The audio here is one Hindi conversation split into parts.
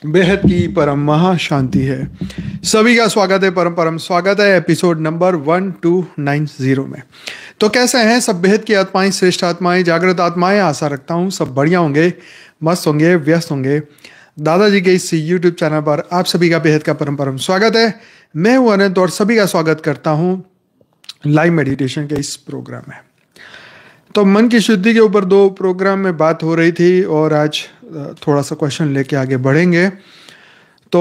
बेहद की परम महाशांति है। सभी का स्वागत है, परम परम स्वागत है एपिसोड नंबर 1290 में। तो कैसे हैं सब बेहद की आत्माएं, श्रेष्ठ आत्माएं, जागृत आत्माएं। आशा रखता हूं सब बढ़िया होंगे, मस्त होंगे, व्यस्त होंगे। दादाजी के इस यूट्यूब चैनल पर आप सभी का बेहद का परम परम स्वागत है। मैं हूं अनंत और सभी का स्वागत करता हूं लाइव मेडिटेशन के इस प्रोग्राम में। तो मन की शुद्धि के ऊपर दो प्रोग्राम में बात हो रही थी और आज थोड़ा सा क्वेश्चन लेके आगे बढ़ेंगे। तो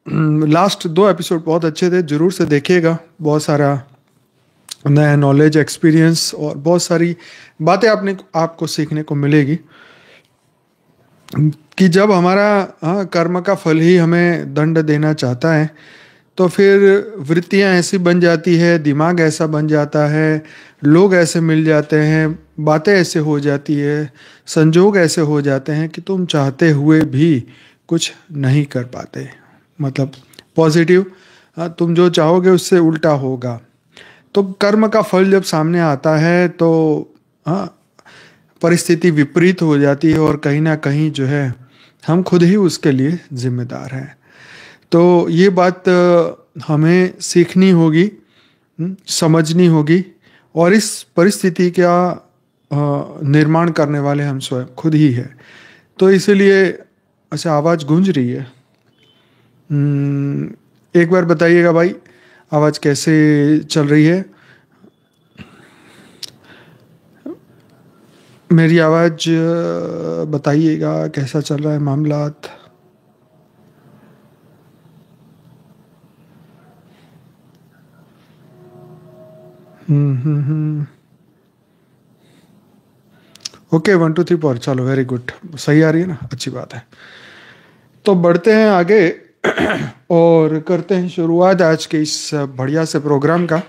लास्ट दो एपिसोड बहुत अच्छे थे, जरूर से देखिएगा। बहुत सारा नया नॉलेज, एक्सपीरियंस और बहुत सारी बातें आपको सीखने को मिलेगी कि जब हमारा कर्म का फल ही हमें दंड देना चाहता है तो फिर वृत्तियां ऐसी बन जाती है, दिमाग ऐसा बन जाता है, लोग ऐसे मिल जाते हैं, बातें ऐसे हो जाती है, संजोग ऐसे हो जाते हैं कि तुम चाहते हुए भी कुछ नहीं कर पाते। मतलब पॉजिटिव, तुम जो चाहोगे उससे उल्टा होगा। तो कर्म का फल जब सामने आता है तो परिस्थिति विपरीत हो जाती है और कहीं ना कहीं जो है हम खुद ही उसके लिए जिम्मेदार हैं। तो ये बात हमें सीखनी होगी, समझनी होगी और इस परिस्थिति का निर्माण करने वाले हम स्वयं खुद ही है। तो इसलिए अच्छा, आवाज़ गूंज रही है। एक बार बताइएगा भाई, आवाज़ कैसे चल रही है? मेरी आवाज़ बताइएगा कैसा चल रहा है मामलात। ओके, 1 2 3 4, चलो वेरी गुड, सही आ रही है ना, अच्छी बात है। तो बढ़ते हैं आगे और करते हैं शुरुआत आज के इस बढ़िया से प्रोग्राम का।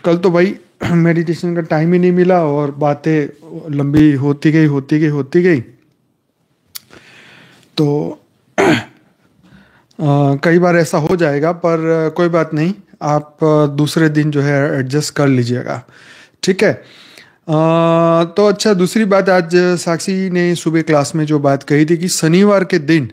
कल तो भाई मेडिटेशन का टाइम ही नहीं मिला और बातें लंबी होती गई। तो कई बार ऐसा हो जाएगा, पर कोई बात नहीं, आप दूसरे दिन जो है एडजस्ट कर लीजिएगा, ठीक है। तो अच्छा, दूसरी बात, आज साक्षी ने सुबह क्लास में जो बात कही थी कि शनिवार के दिन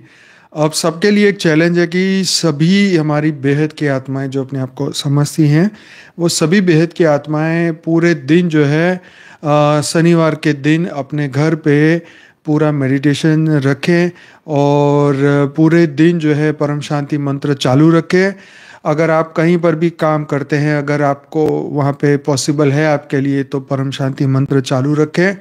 अब सबके लिए एक चैलेंज है कि सभी हमारी बेहद की आत्माएं जो अपने आप को समझती हैं, वो सभी बेहद की आत्माएं पूरे दिन जो है शनिवार के दिन अपने घर पे पूरा मेडिटेशन रखें और पूरे दिन जो है परम शांति मंत्र चालू रखें। अगर आप कहीं पर भी काम करते हैं, अगर आपको वहाँ पे पॉसिबल है आपके लिए, तो परम शांति मंत्र चालू रखें।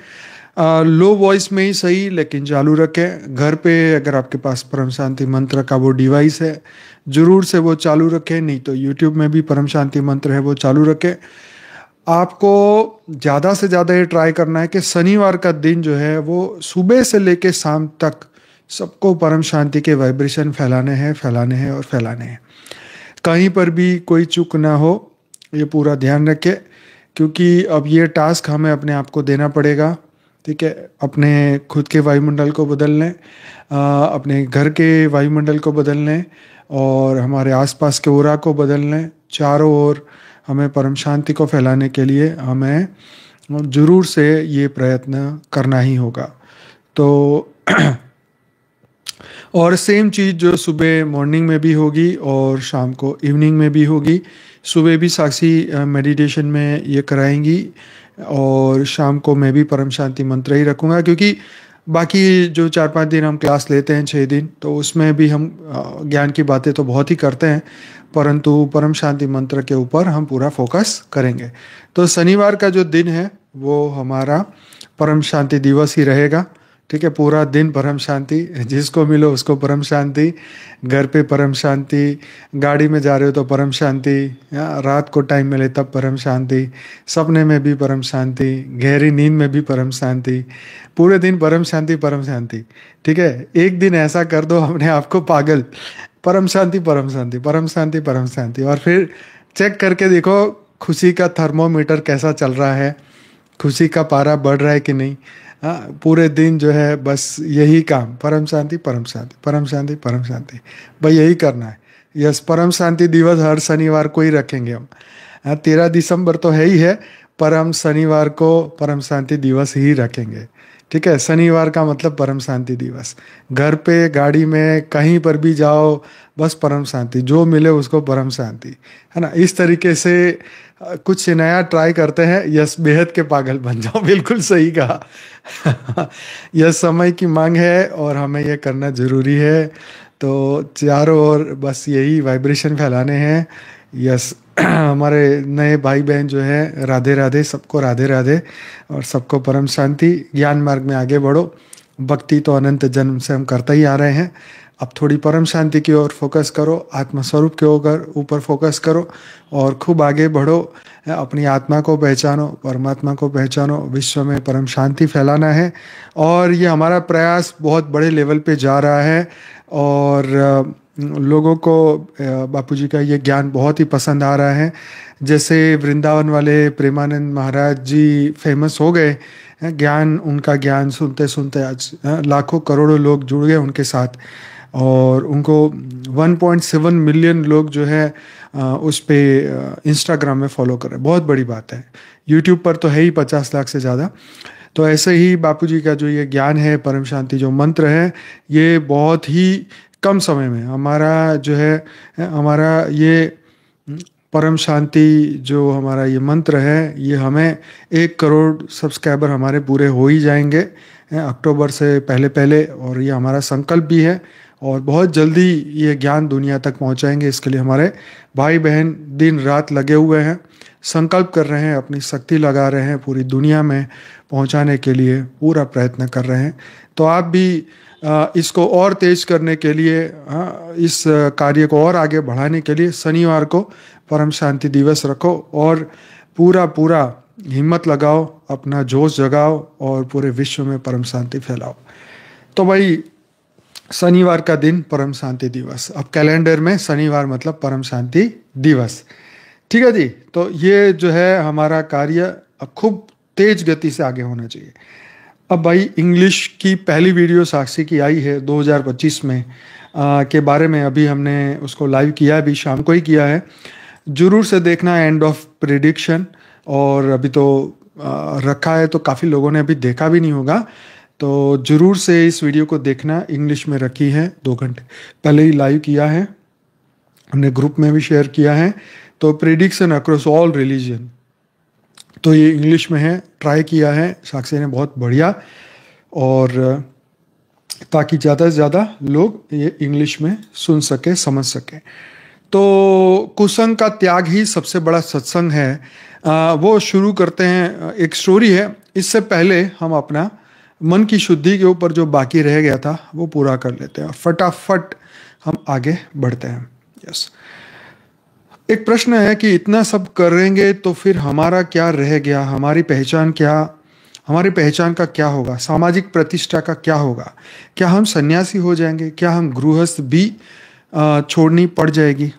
लो वॉइस में ही सही, लेकिन चालू रखें। घर पे अगर आपके पास परम शांति मंत्र का वो डिवाइस है, ज़रूर से वो चालू रखें। नहीं तो यूट्यूब में भी परम शांति मंत्र है, वो चालू रखें। आपको ज़्यादा से ज़्यादा ये ट्राई करना है कि शनिवार का दिन जो है वो सुबह से लेके शाम तक सबको परम शांति के वाइब्रेशन फैलाने हैं और फैलाने हैं। कहीं पर भी कोई चूक ना हो, ये पूरा ध्यान रखें, क्योंकि अब ये टास्क हमें अपने आप को देना पड़ेगा, ठीक है। अपने खुद के वायुमंडल को बदल लें, अपने घर के वायुमंडल को बदल लें और हमारे आसपास के ओरा को बदल लें। चारों ओर हमें परम शांति को फैलाने के लिए हमें ज़रूर से ये प्रयत्न करना ही होगा। तो और सेम चीज़ जो सुबह मॉर्निंग में भी होगी और शाम को इवनिंग में भी होगी। सुबह भी साक्षी मेडिटेशन में ये कराएंगी और शाम को मैं भी परम शांति मंत्र ही रखूँगा, क्योंकि बाकी जो 4-5 दिन हम क्लास लेते हैं, 6 दिन, तो उसमें भी हम ज्ञान की बातें तो बहुत ही करते हैं, परंतु परम शांति मंत्र के ऊपर हम पूरा फोकस करेंगे। तो शनिवार का जो दिन है वो हमारा परम शांति दिवस ही रहेगा, ठीक है। पूरा दिन परम शांति, जिसको मिलो उसको परम शांति, घर पे परम शांति, गाड़ी में जा रहे हो तो परम शांति, रात को टाइम मिले तब परम शांति, सपने में भी परम शांति, गहरी नींद में भी परम शांति, पूरे दिन परम शांति, ठीक है। एक दिन ऐसा कर दो अपने आप को पागल, परम शांति परम शांति परम शांति परम शांति, और फिर चेक करके देखो खुशी का थर्मोमीटर कैसा चल रहा है, खुशी का पारा बढ़ रहा है कि नहीं। हाँ, पूरे दिन जो है बस यही काम, परम शांति परम शांति परम शांति परम शांति, भाई यही करना है। यस, परम शांति दिवस हर शनिवार को ही रखेंगे हम। 13 दिसंबर तो है ही है, पर हम शनिवार को परम शांति दिवस ही रखेंगे, ठीक है, शनिवार का मतलब परम शांति दिवस। घर पे, गाड़ी में, कहीं पर भी जाओ, बस परम शांति, जो मिले उसको परम शांति, है ना। इस तरीके से कुछ नया ट्राई करते हैं। यस, बेहद के पागल बन जाओ, बिल्कुल सही कहा। यह समय की मांग है और हमें यह करना जरूरी है। तो चारों ओर बस यही वाइब्रेशन फैलाने हैं। यस, हमारे नए भाई बहन जो है, राधे राधे, सबको राधे राधे, और सबको परम शांति। ज्ञान मार्ग में आगे बढ़ो। भक्ति तो अनंत जन्म से हम करते ही आ रहे हैं। अब थोड़ी परम शांति की ओर फोकस करो, आत्मस्वरूप के ऊपर फोकस करो और खूब आगे बढ़ो। अपनी आत्मा को पहचानो, परमात्मा को पहचानो, विश्व में परम शांति फैलाना है। और ये हमारा प्रयास बहुत बड़े लेवल पे जा रहा है और लोगों को बापूजी का ये ज्ञान बहुत ही पसंद आ रहा है। जैसे वृंदावन वाले प्रेमानंद महाराज जी फेमस हो गए, ज्ञान, उनका ज्ञान सुनते सुनते आज लाखों करोड़ों लोग जुड़ गए उनके साथ। और उनको 1.7 मिलियन लोग जो है उस पे इंस्टाग्राम में फॉलो कर रहे हैं। बहुत बड़ी बात है। यूट्यूब पर तो है ही 50 लाख से ज़्यादा। तो ऐसे ही बापूजी का जो ये ज्ञान है, परम शांति जो मंत्र है, ये बहुत ही कम समय में हमारा जो है, हमारा ये परम शांति जो हमारा ये मंत्र है, ये हमें 1 करोड़ सब्सक्राइबर हमारे पूरे हो ही जाएंगे अक्टूबर से पहले पहले। और ये हमारा संकल्प भी है और बहुत जल्दी ये ज्ञान दुनिया तक पहुंचाएंगे। इसके लिए हमारे भाई बहन दिन रात लगे हुए हैं, संकल्प कर रहे हैं, अपनी शक्ति लगा रहे हैं, पूरी दुनिया में पहुंचाने के लिए पूरा प्रयत्न कर रहे हैं। तो आप भी इसको और तेज करने के लिए, इस कार्य को और आगे बढ़ाने के लिए शनिवार को परम शांति दिवस रखो और पूरा पूरा हिम्मत लगाओ, अपना जोश जगाओ और पूरे विश्व में परम शांति फैलाओ। तो भाई, शनिवार का दिन परम शांति दिवस, अब कैलेंडर में शनिवार मतलब परम शांति दिवस। ठीक है जी। तो ये जो है हमारा कार्य अब खूब तेज गति से आगे होना चाहिए। अब भाई, इंग्लिश की पहली वीडियो साक्षी की आई है 2025 में के बारे में। अभी हमने उसको लाइव किया है, अभी शाम को ही किया है। जरूर से देखना, एंड ऑफ प्रिडिक्शन। और अभी तो रखा है तो काफ़ी लोगों ने अभी देखा भी नहीं होगा, तो जरूर से इस वीडियो को देखना। इंग्लिश में रखी है, 2 घंटे पहले ही लाइव किया है, हमने ग्रुप में भी शेयर किया है। तो प्रिडिक्शन अक्रॉस ऑल रिलीजन, तो ये इंग्लिश में है, ट्राई किया है साक्षी ने, बहुत बढ़िया। और ताकि ज़्यादा से ज़्यादा लोग ये इंग्लिश में सुन सके, समझ सके। तो कुसंग का त्याग ही सबसे बड़ा सत्संग है। वो शुरू करते हैं, एक स्टोरी है। इससे पहले हम अपना मन की शुद्धि के ऊपर जो बाकी रह गया था वो पूरा कर लेते हैं, फटाफट हम आगे बढ़ते हैं। यस, एक प्रश्न है कि इतना सब करेंगे तो फिर हमारा क्या रह गया, हमारी पहचान क्या, हमारी पहचान का क्या होगा, सामाजिक प्रतिष्ठा का क्या होगा, क्या हम सन्यासी हो जाएंगे, क्या हम गृहस्थ भी छोड़नी पड़ जाएगी।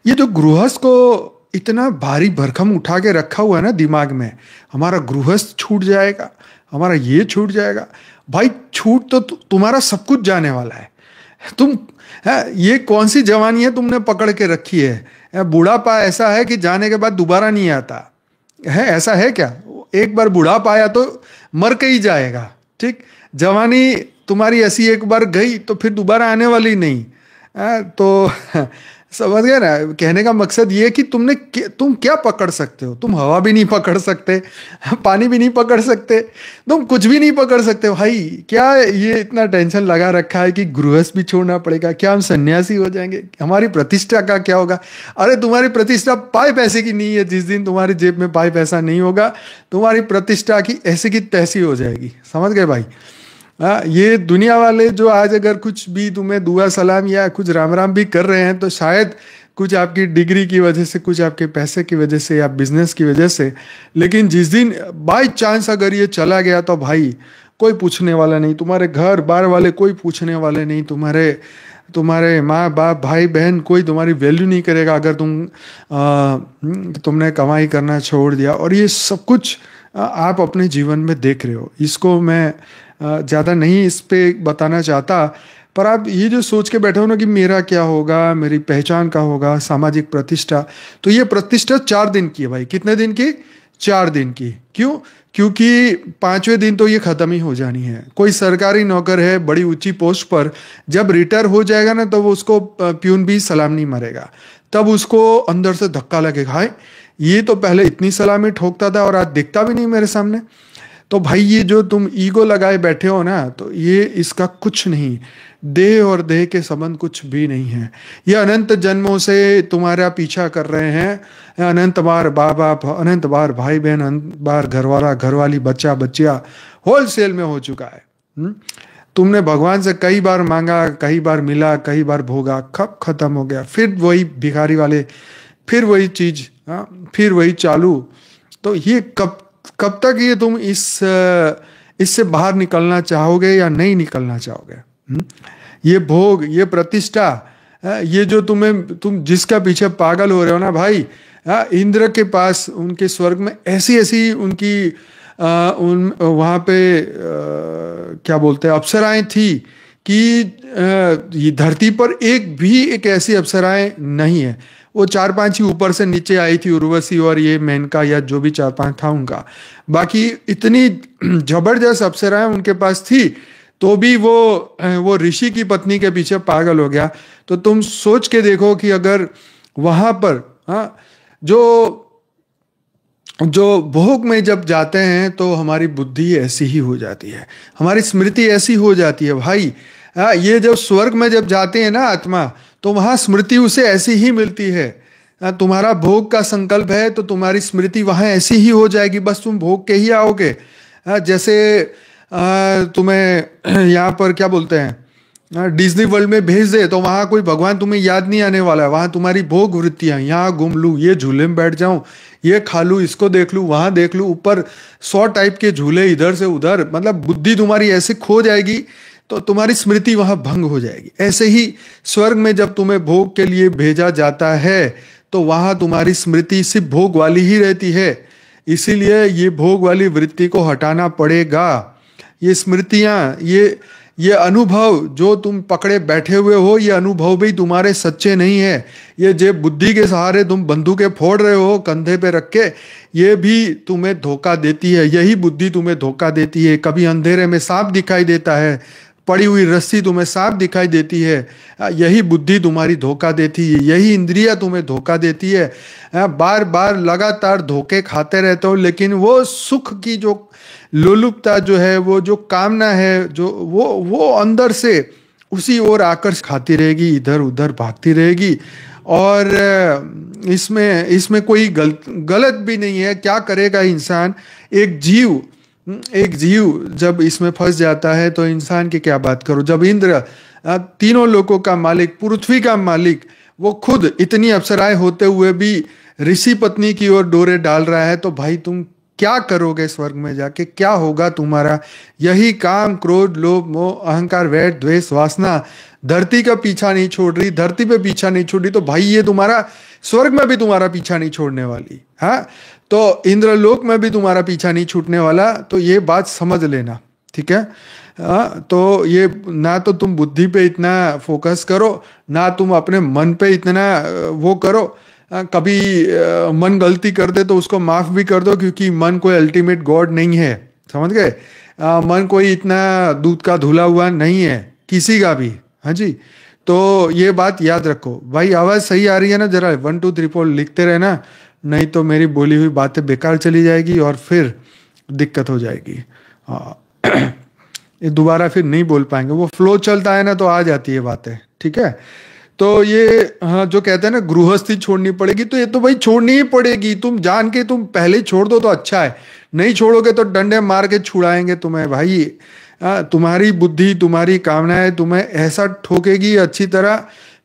ये जो गृहस्थ को इतना भारी भरकम उठा के रखा हुआ है ना दिमाग में, हमारा गृहस्थ छूट जाएगा, हमारा ये छूट जाएगा। भाई, छूट तो तुम्हारा सब कुछ जाने वाला है। तुम ये कौन सी जवानी है तुमने पकड़ के रखी है। बुढ़ापा ऐसा है कि जाने के बाद दोबारा नहीं आता है, ऐसा है क्या? एक बार बुढ़ापा आया तो मर के ही जाएगा। ठीक, जवानी तुम्हारी ऐसी एक बार गई तो फिर दोबारा आने वाली नहीं। तो समझ गए ना? कहने का मकसद ये कि तुम क्या पकड़ सकते हो? तुम हवा भी नहीं पकड़ सकते, पानी भी नहीं पकड़ सकते, तुम कुछ भी नहीं पकड़ सकते भाई। क्या ये इतना टेंशन लगा रखा है कि गृहस्थ भी छोड़ना पड़ेगा, क्या हम सन्यासी हो जाएंगे, हमारी प्रतिष्ठा का क्या होगा? अरे तुम्हारी प्रतिष्ठा पाए पैसे की नहीं है। जिस दिन तुम्हारी जेब में पाए पैसा नहीं होगा, तुम्हारी प्रतिष्ठा की ऐसी की तैसी हो जाएगी। समझ गए भाई? ये दुनिया वाले जो आज अगर कुछ भी तुम्हें दुआ सलाम या कुछ राम राम भी कर रहे हैं तो शायद कुछ आपकी डिग्री की वजह से, कुछ आपके पैसे की वजह से या बिजनेस की वजह से। लेकिन जिस दिन बाय चांस अगर ये चला गया तो भाई कोई पूछने वाला नहीं, तुम्हारे घर बार वाले कोई पूछने वाले नहीं, तुम्हारे माँ बाप भाई बहन कोई तुम्हारी वैल्यू नहीं करेगा अगर तुमने कमाई करना छोड़ दिया। और ये सब कुछ आप अपने जीवन में देख रहे हो। इसको मैं ज़्यादा नहीं इस पे बताना चाहता, पर आप ये जो सोच के बैठे हो ना कि मेरा क्या होगा, मेरी पहचान का होगा, सामाजिक प्रतिष्ठा, तो ये प्रतिष्ठा 4 दिन की है भाई। कितने दिन की? 4 दिन की। क्यों? क्योंकि 5वें दिन तो ये खत्म ही हो जानी है। कोई सरकारी नौकर है बड़ी ऊंची पोस्ट पर, जब रिटायर हो जाएगा ना तो वो उसको प्यून भी सलाम नहीं मारेगा, तब उसको अंदर से धक्का लगेगा, हाय ये तो पहले इतनी सलामी ठोकता था और आज दिखता भी नहीं मेरे सामने। तो भाई ये जो तुम ईगो लगाए बैठे हो ना, तो ये इसका कुछ नहीं, देह और देह के संबंध कुछ भी नहीं है। ये अनंत जन्मों से तुम्हारा पीछा कर रहे हैं, अनंत बार बाप बाप, अनंत बार भाई बहन, अनंत बार घरवाला घरवाली, बच्चा बच्चिया, होलसेल में हो चुका है। तुमने भगवान से कई बार मांगा, कई बार मिला, कई बार भोगा, कब खत्म हो गया, फिर वही भिखारी वाले, फिर वही चीज, फिर वही चालू। तो ये कब तक ये तुम इससे बाहर निकलना चाहोगे या नहीं निकलना चाहोगे? ये भोग, ये प्रतिष्ठा, ये जो तुम जिसका पीछे पागल हो रहे हो ना भाई, इंद्र के पास उनके स्वर्ग में ऐसी ऐसी उनकी वहां पे क्या बोलते हैं अप्सराएं थी कि ये धरती पर एक ऐसी अप्सराएं नहीं है। वो 4-5 ही ऊपर से नीचे आई थी, उर्वशी और ये मेनका या जो भी 4-5 था उनका, बाकी इतनी जबरदस्त अप्सराएं उनके पास थी, तो भी वो ऋषि की पत्नी के पीछे पागल हो गया। तो तुम सोच के देखो कि अगर वहां पर जो भोग में जब जाते हैं तो हमारी बुद्धि ऐसी ही हो जाती है, हमारी स्मृति ऐसी हो जाती है भाई। ये जब स्वर्ग में जब जाते हैं ना आत्मा, तो वहां स्मृति उसे ऐसी ही मिलती है। तुम्हारा भोग का संकल्प है तो तुम्हारी स्मृति वहां ऐसी ही हो जाएगी, बस तुम भोग के ही आओगे। जैसे तुम्हें यहाँ पर क्या बोलते हैं डिज्नी वर्ल्ड में भेज दे, तो वहां कोई भगवान तुम्हें याद नहीं आने वाला है, वहां तुम्हारी भोग वृत्तियां, यहाँ घूम लूँ, ये झूले में बैठ जाऊं, ये खा लूँ, इसको देख लूँ, वहां देख लूँ, ऊपर 100 टाइप के झूले इधर से उधर, मतलब बुद्धि तुम्हारी ऐसे खो जाएगी तो तुम्हारी स्मृति वहां भंग हो जाएगी। ऐसे ही स्वर्ग में जब तुम्हें भोग के लिए भेजा जाता है तो वहां तुम्हारी स्मृति सिर्फ भोग वाली ही रहती है। इसीलिए ये भोग वाली वृत्ति को हटाना पड़ेगा। ये स्मृतियां, ये अनुभव जो तुम पकड़े बैठे हुए हो, ये अनुभव भी तुम्हारे सच्चे नहीं है। ये जो बुद्धि के सहारे तुम बंदूकें फोड़ रहे हो कंधे पे रख के, ये भी तुम्हें धोखा देती है, यही बुद्धि तुम्हें धोखा देती है। कभी अंधेरे में सांप दिखाई देता है, पड़ी हुई रस्सी तुम्हें सांप दिखाई देती है, यही बुद्धि तुम्हारी धोखा देती है, यही इंद्रिया तुम्हें धोखा देती है। बार बार लगातार धोखे खाते रहते हो, लेकिन वो सुख की जो लोलुपता जो है, वो जो कामना है, जो वो अंदर से उसी ओर आकर खाती रहेगी, इधर उधर भागती रहेगी। और इसमें कोई गलत भी नहीं है। क्या करेगा इंसान? एक जीव जब इसमें फंस जाता है तो इंसान की क्या बात करो। जब इंद्र तीनों लोकों का मालिक, पृथ्वी का मालिक, वो खुद इतनी अप्सराएं होते हुए भी ऋषि पत्नी की ओर डोरे डाल रहा है, तो भाई तुम क्या करोगे स्वर्ग में जाके? क्या होगा तुम्हारा? यही काम, क्रोध, लोभ, मोह, अहंकार, वैर, द्वेष, वासना धरती का पीछा नहीं छोड़ रही, धरती पे पीछा नहीं छोड़ रही, तो भाई ये तुम्हारा स्वर्ग में भी तुम्हारा पीछा नहीं छोड़ने वाली। हाँ, तो इंद्रलोक में भी तुम्हारा पीछा नहीं छूटने वाला। तो ये बात समझ लेना, ठीक है? तो ये ना तो तुम बुद्धि पे इतना फोकस करो, ना तुम अपने मन पे इतना वो करो। कभी मन गलती कर दे तो उसको माफ भी कर दो, क्योंकि मन कोई अल्टीमेट गॉड नहीं है, समझ गए? मन कोई इतना दूध का धुला हुआ नहीं है किसी का भी। हाँ जी, तो ये बात याद रखो भाई। आवाज सही आ रही है ना? जरा 1 2 3 4 लिखते रहना, नहीं तो मेरी बोली हुई बातें बेकार चली जाएगी और फिर दिक्कत हो जाएगी। ये दोबारा फिर नहीं बोल पाएंगे। वो फ्लो चलता है ना तो आ जाती है बातें, ठीक है? तो ये हाँ, जो कहते हैं ना गृहस्थी छोड़नी पड़ेगी, तो ये तो भाई छोड़नी ही पड़ेगी। तुम जान के तुम पहले ही छोड़ दो तो अच्छा है, नहीं छोड़ोगे तो डंडे मार के छुड़ाएंगे तुम्हें भाई। तुम्हारी बुद्धि, तुम्हारी कामनाएं तुम्हें ऐसा ठोकेगी अच्छी तरह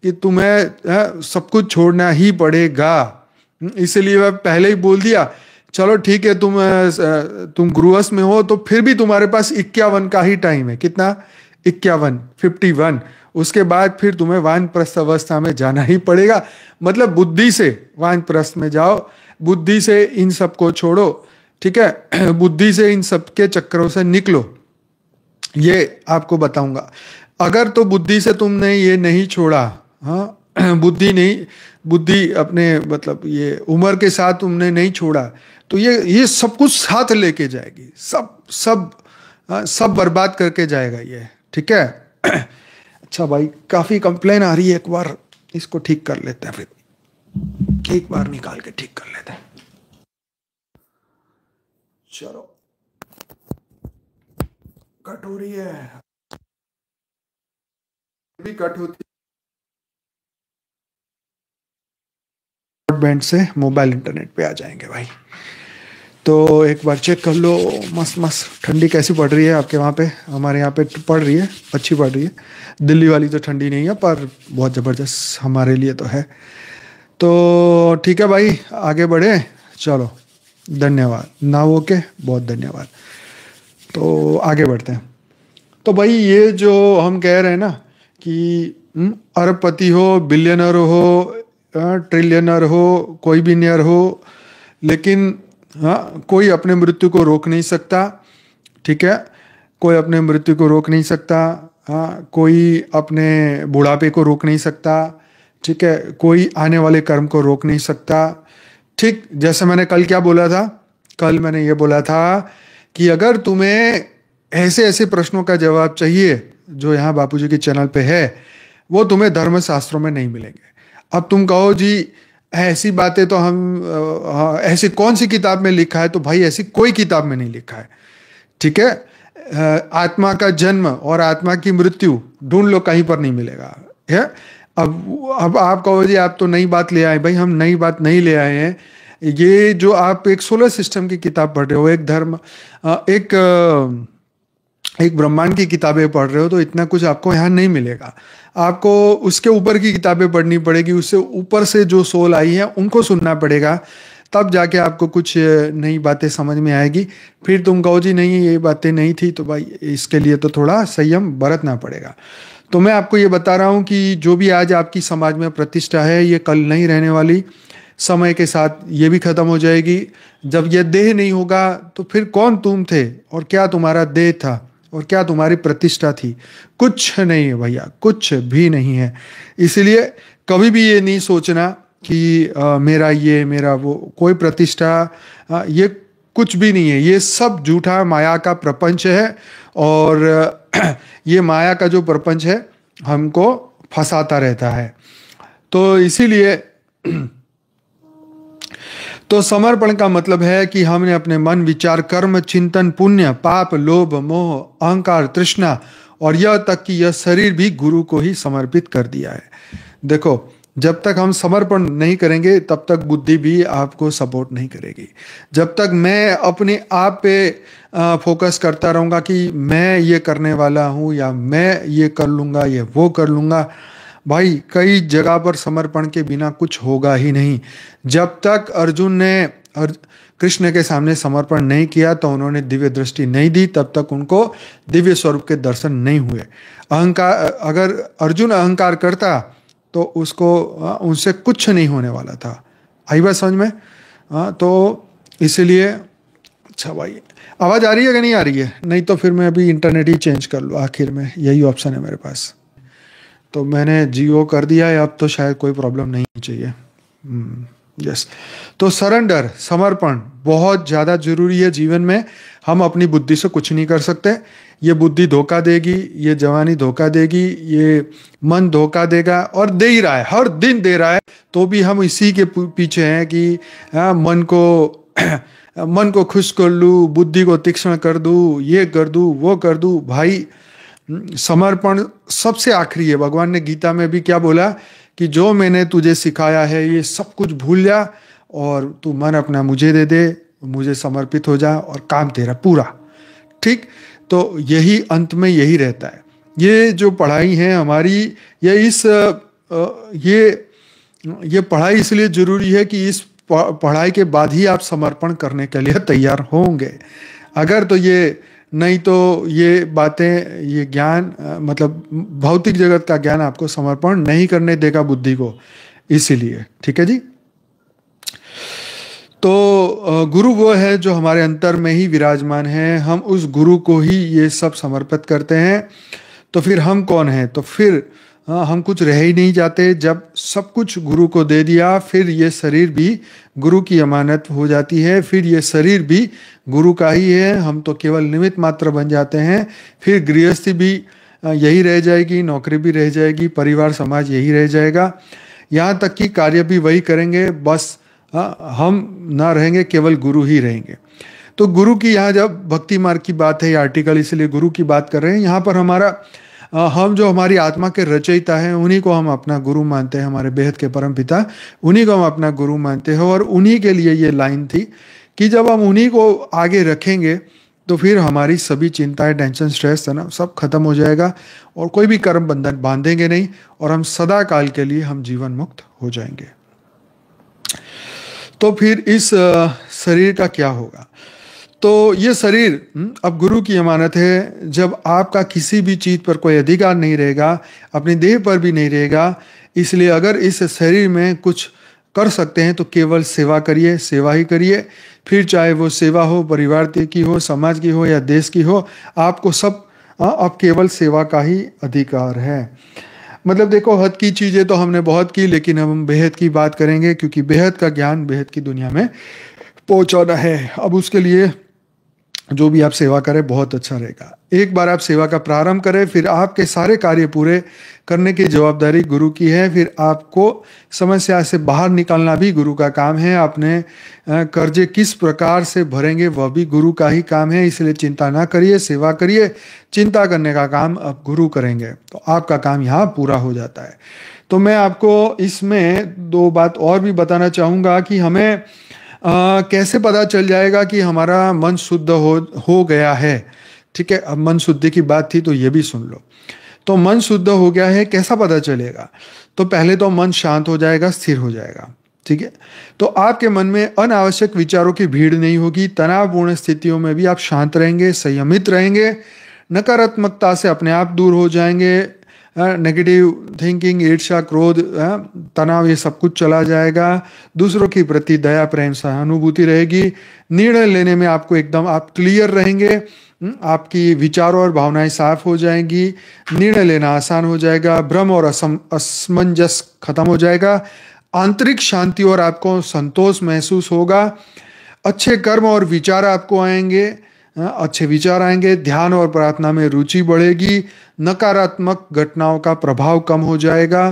कि तुम्हें सब कुछ छोड़ना ही पड़ेगा। इसलिए मैं पहले ही बोल दिया, चलो ठीक है, तुम गृहस्थ में हो तो फिर भी तुम्हारे पास 51 का ही टाइम है। कितना? 51 उसके बाद फिर तुम्हें वानप्रस्थ अवस्था में जाना ही पड़ेगा। मतलब बुद्धि से वानप्रस्थ में जाओ, बुद्धि से इन सबको छोड़ो, ठीक है? बुद्धि से इन सबके चक्रों से निकलो, ये आपको बताऊंगा। अगर तो बुद्धि से तुमने ये नहीं छोड़ा, हाँ बुद्धि अपने मतलब ये उम्र के साथ तुमने नहीं छोड़ा, तो ये सब कुछ साथ लेके जाएगी, सब सब सब बर्बाद करके जाएगा ये, ठीक है। अच्छा भाई, काफी कंप्लेन आ रही है, एक बार इसको ठीक कर लेते हैं, फिर एक बार निकाल के ठीक कर लेते हैं। चलो, कट हो रही है, भी कट होती बैंड से मोबाइल इंटरनेट पे आ जाएंगे भाई। तो एक बार चेक कर लो, मस्त मस्त ठंडी कैसी पड़ रही है आपके वहाँ पे। हमारे यहाँ पे पड़ रही है, अच्छी पड़ रही है। दिल्ली वाली तो ठंडी नहीं है, पर बहुत ज़बरदस्त हमारे लिए तो है। तो ठीक है भाई, आगे बढ़े, चलो, धन्यवाद ना, ओके, बहुत धन्यवाद। तो आगे बढ़ते हैं। तो भाई ये जो हम कह रहे हैं ना कि अरबपति हो, बिलियनर हो, ट्रिलियनर हो, कोई भी नियर हो, लेकिन हाँ, कोई अपने मृत्यु को रोक नहीं सकता, ठीक है। कोई अपने मृत्यु को रोक नहीं सकता, हाँ, कोई अपने बुढ़ापे को रोक नहीं सकता, ठीक है। कोई आने वाले कर्म को रोक नहीं सकता, ठीक। जैसे मैंने कल क्या बोला था, कल मैंने ये बोला था कि अगर तुम्हें ऐसे ऐसे प्रश्नों का जवाब चाहिए जो यहाँ बापूजी के चैनल पे है, वो तुम्हें धर्मशास्त्रों में नहीं मिलेंगे। अब तुम कहो जी ऐसी बातें तो हम ऐसी कौन सी किताब में लिखा है, तो भाई ऐसी कोई किताब में नहीं लिखा है, ठीक है। आत्मा का जन्म और आत्मा की मृत्यु ढूंढ लो, कहीं पर नहीं मिलेगा, है। अब आप कहो जी आप तो नई बात ले आए, भाई हम नई बात नहीं ले आए हैं। ये जो आप एक सोलर सिस्टम की किताब पढ़ रहे हो, एक धर्म एक ब्रह्मांड की किताबें पढ़ रहे हो, तो इतना कुछ आपको यहाँ नहीं मिलेगा। आपको उसके ऊपर की किताबें पढ़नी पड़ेगी, उससे ऊपर से जो सोल आई हैं उनको सुनना पड़ेगा, तब जाके आपको कुछ नई बातें समझ में आएगी। फिर तुम कहो जी नहीं ये बातें नहीं थी, तो भाई इसके लिए तो थोड़ा संयम बरतना पड़ेगा। तो मैं आपको ये बता रहा हूँ कि जो भी आज आपकी समाज में प्रतिष्ठा है, ये कल नहीं रहने वाली, समय के साथ ये भी खत्म हो जाएगी। जब ये देह नहीं होगा तो फिर कौन तुम थे, और क्या तुम्हारा देह था, और क्या तुम्हारी प्रतिष्ठा थी? कुछ नहीं है भैया, कुछ भी नहीं है। इसलिए कभी भी ये नहीं सोचना कि मेरा ये मेरा वो, कोई प्रतिष्ठा ये कुछ भी नहीं है। ये सब झूठा माया का प्रपंच है, और ये माया का जो प्रपंच है हमको फंसाता रहता है। तो इसीलिए तो समर्पण का मतलब है कि हमने अपने मन, विचार, कर्म, चिंतन, पुण्य, पाप, लोभ, मोह, अहंकार, तृष्णा और यह तक कि यह शरीर भी गुरु को ही समर्पित कर दिया है। देखो, जब तक हम समर्पण नहीं करेंगे तब तक बुद्धि भी आपको सपोर्ट नहीं करेगी। जब तक मैं अपने आप पे फोकस करता रहूँगा कि मैं ये करने वाला हूँ, या मैं ये कर लूँगा, ये वो कर लूँगा, भाई कई जगह पर समर्पण के बिना कुछ होगा ही नहीं। जब तक अर्जुन ने कृष्ण के सामने समर्पण नहीं किया तो उन्होंने दिव्य दृष्टि नहीं दी, तब तक उनको दिव्य स्वरूप के दर्शन नहीं हुए। अहंकार, अगर अर्जुन अहंकार करता तो उसको उनसे कुछ नहीं होने वाला था। आई बात समझ में? तो इसलिए अच्छा भाई, आवाज़ आ रही है कि नहीं आ रही है? नहीं तो फिर मैं अभी इंटरनेट ही चेंज कर लूँ, आखिर में यही ऑप्शन है मेरे पास। तो मैंने जियो कर दिया है, अब तो शायद कोई प्रॉब्लम नहीं चाहिए। यस। तो सरेंडर, समर्पण बहुत ज़्यादा जरूरी है जीवन में। हम अपनी बुद्धि से कुछ नहीं कर सकते। ये बुद्धि धोखा देगी, ये जवानी धोखा देगी, ये मन धोखा देगा, और दे ही रहा है, हर दिन दे रहा है। तो भी हम इसी के पीछे हैं कि मन को खुश कर लूँ, बुद्धि को तीक्ष्ण कर दूँ, ये कर दूँ, वो कर दूँ। भाई समर्पण सबसे आखिरी है। भगवान ने गीता में भी क्या बोला कि जो मैंने तुझे सिखाया है ये सब कुछ भूल जा, और तू मन अपना मुझे दे दे, मुझे समर्पित हो जा, और काम तेरा पूरा। ठीक। तो यही अंत में यही रहता है। ये जो पढ़ाई है हमारी, ये पढ़ाई इसलिए जरूरी है कि इस पढ़ाई के बाद ही आप समर्पण करने के लिए तैयार होंगे। अगर तो ये नहीं तो ये बातें, ये ज्ञान मतलब भौतिक जगत का ज्ञान आपको समर्पण नहीं करने देगा बुद्धि को। इसीलिए ठीक है जी। तो गुरु वो है जो हमारे अंतर में ही विराजमान है। हम उस गुरु को ही ये सब समर्पित करते हैं। तो फिर हम कौन हैं? तो फिर हम कुछ रह ही नहीं जाते। जब सब कुछ गुरु को दे दिया, फिर ये शरीर भी गुरु की अमानत हो जाती है, फिर ये शरीर भी गुरु का ही है, हम तो केवल निमित्त मात्र बन जाते हैं। फिर गृहस्थी भी यही रह जाएगी, नौकरी भी रह जाएगी, परिवार समाज यही रह जाएगा, यहाँ तक कि कार्य भी वही करेंगे, बस हम ना रहेंगे, केवल गुरु ही रहेंगे। तो गुरु की यहाँ जब भक्ति मार्ग की बात है, ये आर्टिकल इसलिए गुरु की बात कर रहे हैं। यहाँ पर हम जो हमारी आत्मा के रचयिता हैं, उन्हीं को हम अपना गुरु मानते हैं, हमारे बेहद के परम पिता, उन्हीं को हम अपना गुरु मानते हैं। और उन्हीं के लिए ये लाइन थी कि जब हम उन्हीं को आगे रखेंगे तो फिर हमारी सभी चिंताएं, टेंशन, स्ट्रेस, तनाव सब खत्म हो जाएगा और कोई भी कर्म बंधन बांधेंगे नहीं और हम सदा काल के लिए हम जीवन मुक्त हो जाएंगे। तो फिर इस शरीर का क्या होगा? तो ये शरीर अब गुरु की अमानत है। जब आपका किसी भी चीज पर कोई अधिकार नहीं रहेगा, अपनी देह पर भी नहीं रहेगा, इसलिए अगर इस शरीर में कुछ कर सकते हैं तो केवल सेवा करिए, सेवा ही करिए। फिर चाहे वो सेवा हो परिवार की हो, समाज की हो या देश की हो, आपको सब अब केवल सेवा का ही अधिकार है। मतलब देखो, हद की चीजें तो हमने बहुत की, लेकिन हम बेहद की बात करेंगे, क्योंकि बेहद का ज्ञान बेहद की दुनिया में पहुंचाना है। अब उसके लिए जो भी आप सेवा करें बहुत अच्छा रहेगा। एक बार आप सेवा का प्रारंभ करें, फिर आपके सारे कार्य पूरे करने की जवाबदारी गुरु की है। फिर आपको समस्या से बाहर निकालना भी गुरु का काम है। अपने कर्जे किस प्रकार से भरेंगे वह भी गुरु का ही काम है। इसलिए चिंता ना करिए, सेवा करिए। चिंता करने का काम अब गुरु करेंगे तो आपका काम यहाँ पूरा हो जाता है। तो मैं आपको इसमें दो बात और भी बताना चाहूँगा कि हमें कैसे पता चल जाएगा कि हमारा मन शुद्ध हो गया है। ठीक है, अब मन शुद्धि की बात थी तो ये भी सुन लो। तो मन शुद्ध हो गया है, कैसा पता चलेगा? तो पहले तो मन शांत हो जाएगा, स्थिर हो जाएगा। ठीक है, तो आपके मन में अनावश्यक विचारों की भीड़ नहीं होगी। तनावपूर्ण स्थितियों में भी आप शांत रहेंगे, संयमित रहेंगे, नकारात्मकता से अपने आप दूर हो जाएंगे। नेगेटिव थिंकिंग, ईर्ष्या, क्रोध, तनाव, ये सब कुछ चला जाएगा। दूसरों के प्रति दया, प्रेम, सहानुभूति रहेगी। निर्णय लेने में आपको एकदम आप क्लियर रहेंगे। आपकी विचार और भावनाएं साफ हो जाएंगी। निर्णय लेना आसान हो जाएगा। भ्रम और असमंजस खत्म हो जाएगा। आंतरिक शांति और आपको संतोष महसूस होगा। अच्छे कर्म और विचार आपको आएंगे, अच्छे विचार आएंगे। ध्यान और प्रार्थना में रुचि बढ़ेगी। नकारात्मक घटनाओं का प्रभाव कम हो जाएगा।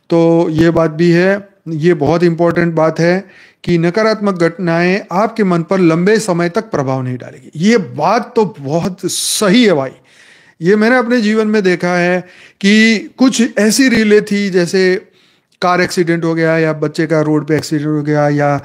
तो ये बात भी है, ये बहुत इंपॉर्टेंट बात है कि नकारात्मक घटनाएं आपके मन पर लंबे समय तक प्रभाव नहीं डालेगी। ये बात तो बहुत सही है भाई। ये मैंने अपने जीवन में देखा है कि कुछ ऐसी रीलें थी, जैसे कार एक्सीडेंट हो गया या बच्चे का रोड पे एक्सीडेंट हो गया या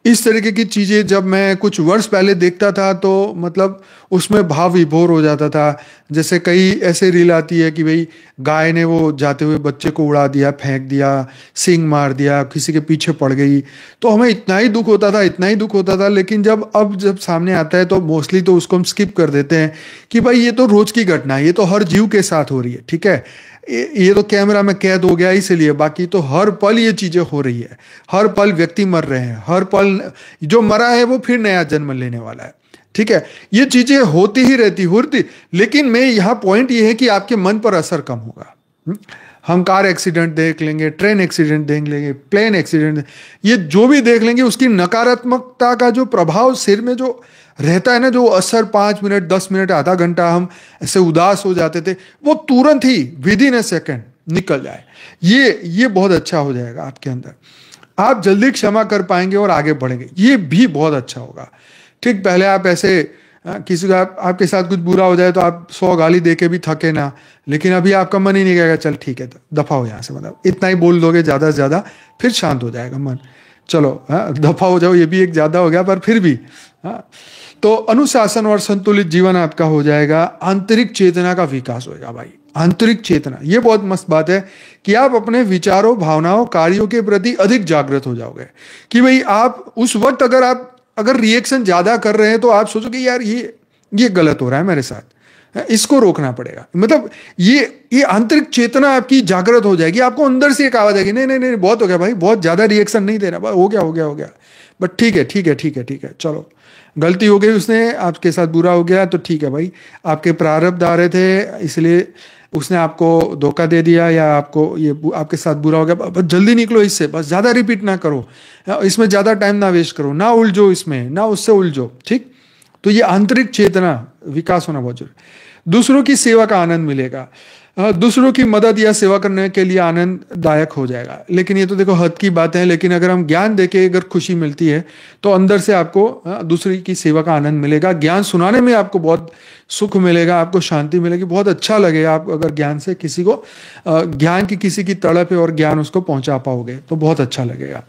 इस तरीके की चीज़ें जब मैं कुछ वर्ष पहले देखता था तो मतलब उसमें भाव विभोर हो जाता था। जैसे कई ऐसे रील आती है कि भाई गाय ने वो जाते हुए बच्चे को उड़ा दिया, फेंक दिया, सींग मार दिया, किसी के पीछे पड़ गई, तो हमें इतना ही दुख होता था, इतना ही दुख होता था। लेकिन जब सामने आता है तो मोस्टली तो उसको हम स्किप कर देते हैं कि भाई ये तो रोज की घटना है, ये तो हर जीव के साथ हो रही है। ठीक है, ये तो कैमरा में कैद हो गया इसलिए, बाकी तो हर पल ये चीजें हो रही है। हर पल व्यक्ति मर रहे हैं, हर पल जो मरा है वो फिर नया जन्म लेने वाला है। ठीक है, ये चीजें होती ही रहती। लेकिन मैं यहाँ पॉइंट ये है कि आपके मन पर असर कम होगा। हम कार एक्सीडेंट देख लेंगे, ट्रेन एक्सीडेंट देख लेंगे, प्लेन एक्सीडेंट, ये जो भी देख लेंगे, उसकी नकारात्मकता का जो प्रभाव सिर में जो रहता है ना, जो असर 5 मिनट, 10 मिनट, आधा घंटा हम ऐसे उदास हो जाते थे, वो तुरंत ही विदिन ए सेकेंड निकल जाए। ये बहुत अच्छा हो जाएगा आपके अंदर। आप जल्दी क्षमा कर पाएंगे और आगे बढ़ेंगे, ये भी बहुत अच्छा होगा। ठीक, पहले आप ऐसे किसी का आपके साथ कुछ बुरा हो जाए तो आप 100 गाली दे के भी थके ना, लेकिन अभी आपका मन ही नहीं कहेगा चल ठीक है तो दफा हो यहाँ से, मतलब इतना ही बोल दोगे ज़्यादा से ज़्यादा, फिर शांत हो जाएगा मन। चलो दफा हो जाओ, ये भी एक ज़्यादा हो गया, पर फिर भी तो अनुशासन और संतुलित जीवन आपका हो जाएगा। आंतरिक चेतना का विकास होगा भाई। आंतरिक चेतना, ये बहुत मस्त बात है कि आप अपने विचारों, भावनाओं, कार्यों के प्रति अधिक जागृत हो जाओगे। कि भाई आप उस वक्त अगर रिएक्शन ज्यादा कर रहे हैं तो आप सोचोगे यार ये गलत हो रहा है मेरे साथ, इसको रोकना पड़ेगा। मतलब ये आंतरिक चेतना आपकी जागृत हो जाएगी। आपको अंदर से एक आवाज आएगी, नहीं नहीं नहीं बहुत हो गया भाई, बहुत ज्यादा रिएक्शन नहीं देना, हो गया, बट ठीक है, चलो गलती हो गई, उसने आपके साथ बुरा हो गया तो ठीक है भाई, आपके प्रारब्ध आ रहे थे, इसलिए उसने आपको धोखा दे दिया या आपको ये आपके साथ बुरा हो गया, बस जल्दी निकलो इससे, बस ज़्यादा रिपीट ना करो, इसमें ज़्यादा टाइम ना वेस्ट करो, ना उलझो इसमें, ना उससे उलझो, ठीक। तो ये आंतरिक चेतना विकास होना बहुत जरूरी। दूसरों की सेवा का आनंद मिलेगा, दूसरों की मदद या सेवा करने के लिए आनंददायक हो जाएगा। लेकिन ये तो देखो हद की बात है, लेकिन अगर हम ज्ञान देके अगर खुशी मिलती है तो अंदर से आपको दूसरी की सेवा का आनंद मिलेगा, ज्ञान सुनाने में आपको बहुत सुख मिलेगा, आपको शांति मिलेगी, बहुत अच्छा लगेगा। आप अगर ज्ञान से किसी को ज्ञान की किसी की तड़प है और ज्ञान उसको पहुंचा पाओगे तो बहुत अच्छा लगेगा।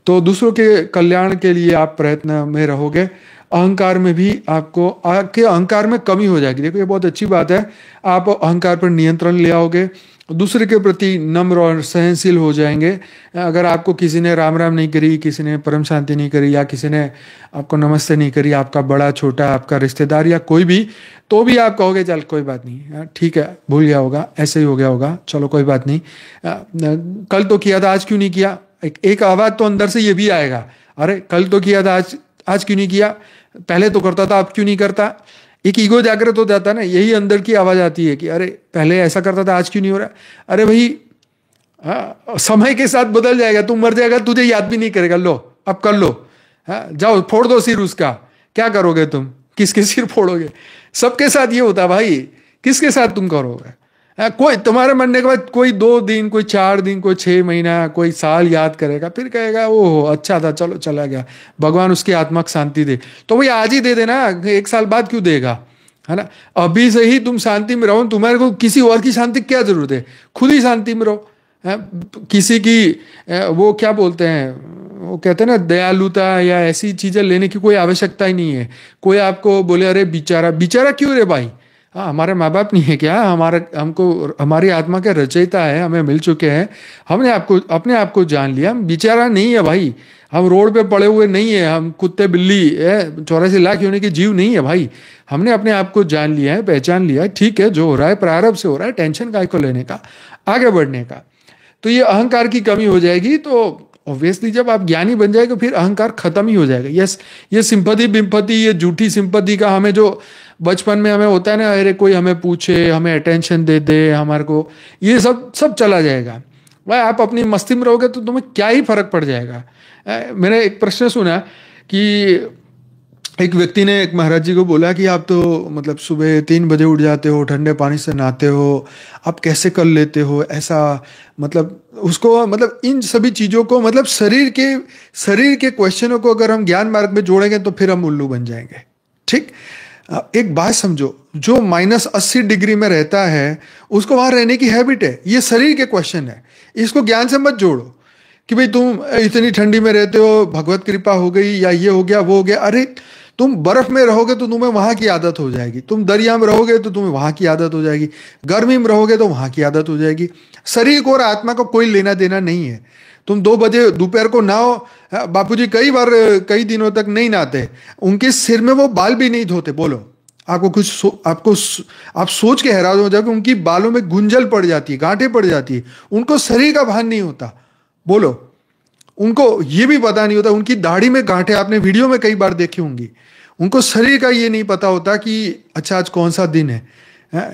तो दूसरों के कल्याण के लिए आप प्रयत्न में रहोगे। अहंकार में भी आपको आपके अहंकार में कमी हो जाएगी। देखो ये बहुत अच्छी बात है, आप अहंकार पर नियंत्रण ले आओगे, दूसरे के प्रति नम्र और सहनशील हो जाएंगे। अगर आपको किसी ने राम राम नहीं करी, किसी ने परम शांति नहीं करी, या किसी ने आपको नमस्ते नहीं करी, आपका बड़ा छोटा, आपका रिश्तेदार या कोई भी, तो भी आप कहोगे चल कोई बात नहीं, ठीक है, भूल गया होगा, ऐसे ही हो गया होगा, चलो कोई बात नहीं, कल तो किया था आज क्यों नहीं किया। एक आवाज तो अंदर से ये भी आएगा, अरे कल तो किया था आज क्यों नहीं किया, पहले तो करता था अब क्यों नहीं करता। एक ईगो जागृत हो जाता है ना, यही अंदर की आवाज आती है कि अरे पहले ऐसा करता था आज क्यों नहीं हो रहा। अरे भाई समय के साथ बदल जाएगा, तुम मर जाएगा, तुझे याद भी नहीं करेगा, लो अब कर लो, जाओ फोड़ दो सिर उसका, क्या करोगे तुम, किसके सिर फोड़ोगे। सबके साथ ये होता है भाई, किसके साथ तुम करोगे। कोई तुम्हारे मरने के बाद कोई 2 दिन, कोई 4 दिन, कोई 6 महीना, कोई साल याद करेगा, फिर कहेगा ओह अच्छा था, चलो चला गया, भगवान उसकी आत्मा को शांति दे। तो भाई आज ही दे देना, 1 साल बाद क्यों देगा, है ना। अभी से ही तुम शांति में रहो, तुम्हारे को किसी और की शांति क्या जरूरत है, खुद ही शांति में रहो। किसी की वो क्या बोलते हैं, वो कहते हैं ना दयालुता या ऐसी चीजें लेने की कोई आवश्यकता ही नहीं है। कोई आपको बोले अरे बेचारा, बेचारा क्यों रे भाई, हाँ हमारे माँ बाप नहीं है क्या, हमको हमारी आत्मा के रचयिता है, हमें मिल चुके हैं, हमने आपको अपने आप को जान लिया, हम बेचारा नहीं है भाई, हम रोड पे पड़े हुए नहीं है, हम कुत्ते बिल्ली 84 लाख होने के जीव नहीं है भाई, हमने अपने आप को जान लिया है, पहचान लिया है, ठीक है, जो हो रहा है प्रारब्ध से हो रहा है, टेंशन काय को लेने का, आगे बढ़ने का। तो ये अहंकार की कमी हो जाएगी, तो ऑब्वियसली जब आप ज्ञानी बन जाएगा फिर अहंकार खत्म ही हो जाएगा। यस, ये सिंपैथी बिम्पति, ये झूठी सिंपैथी का हमें जो बचपन में हमें होता है ना, अरे कोई हमें पूछे, हमें अटेंशन दे दे हमारे को, ये सब चला जाएगा भाई। आप अपनी मस्ती में रहोगे तो तुम्हें क्या ही फर्क पड़ जाएगा। मैंने एक प्रश्न सुना कि एक व्यक्ति ने एक महाराज जी को बोला कि आप तो मतलब सुबह 3 बजे उठ जाते हो, ठंडे पानी से नहाते हो, आप कैसे कर लेते हो ऐसा, मतलब उसको मतलब इन सभी चीज़ों को मतलब शरीर के क्वेश्चनों को अगर हम ज्ञान मार्ग में जोड़ेंगे तो फिर हम उल्लू बन जाएंगे, ठीक। एक बात समझो, जो -80 डिग्री में रहता है उसको वहां रहने की हैबिट है, ये शरीर के क्वेश्चन है, इसको ज्ञान से मत जोड़ो कि भाई तुम इतनी ठंडी में रहते हो, भगवत कृपा हो गई या ये हो गया वो हो गया। अरे तुम बर्फ में रहोगे तो तुम्हें वहां की आदत हो जाएगी, तुम दरिया में रहोगे तो तुम्हें वहां की आदत हो जाएगी, गर्मी में रहोगे तो वहां की आदत हो जाएगी। शरीर को और आत्मा को कोई लेना देना नहीं है। तुम 2 बजे दोपहर को नहाओ, बापूजी कई बार कई दिनों तक नहीं नहाते, उनके सिर में वो बाल भी नहीं धोते, बोलो आपको कुछ आप सोच के हैरान हो जाओगे, उनकी बालों में गुंजल पड़ जाती है, गांठें पड़ जाती है, उनको शरीर का भान नहीं होता। बोलो, उनको ये भी पता नहीं होता, उनकी दाढ़ी में गांठें आपने वीडियो में कई बार देखी होंगी, उनको शरीर का ये नहीं पता होता कि अच्छा आज कौन सा दिन है,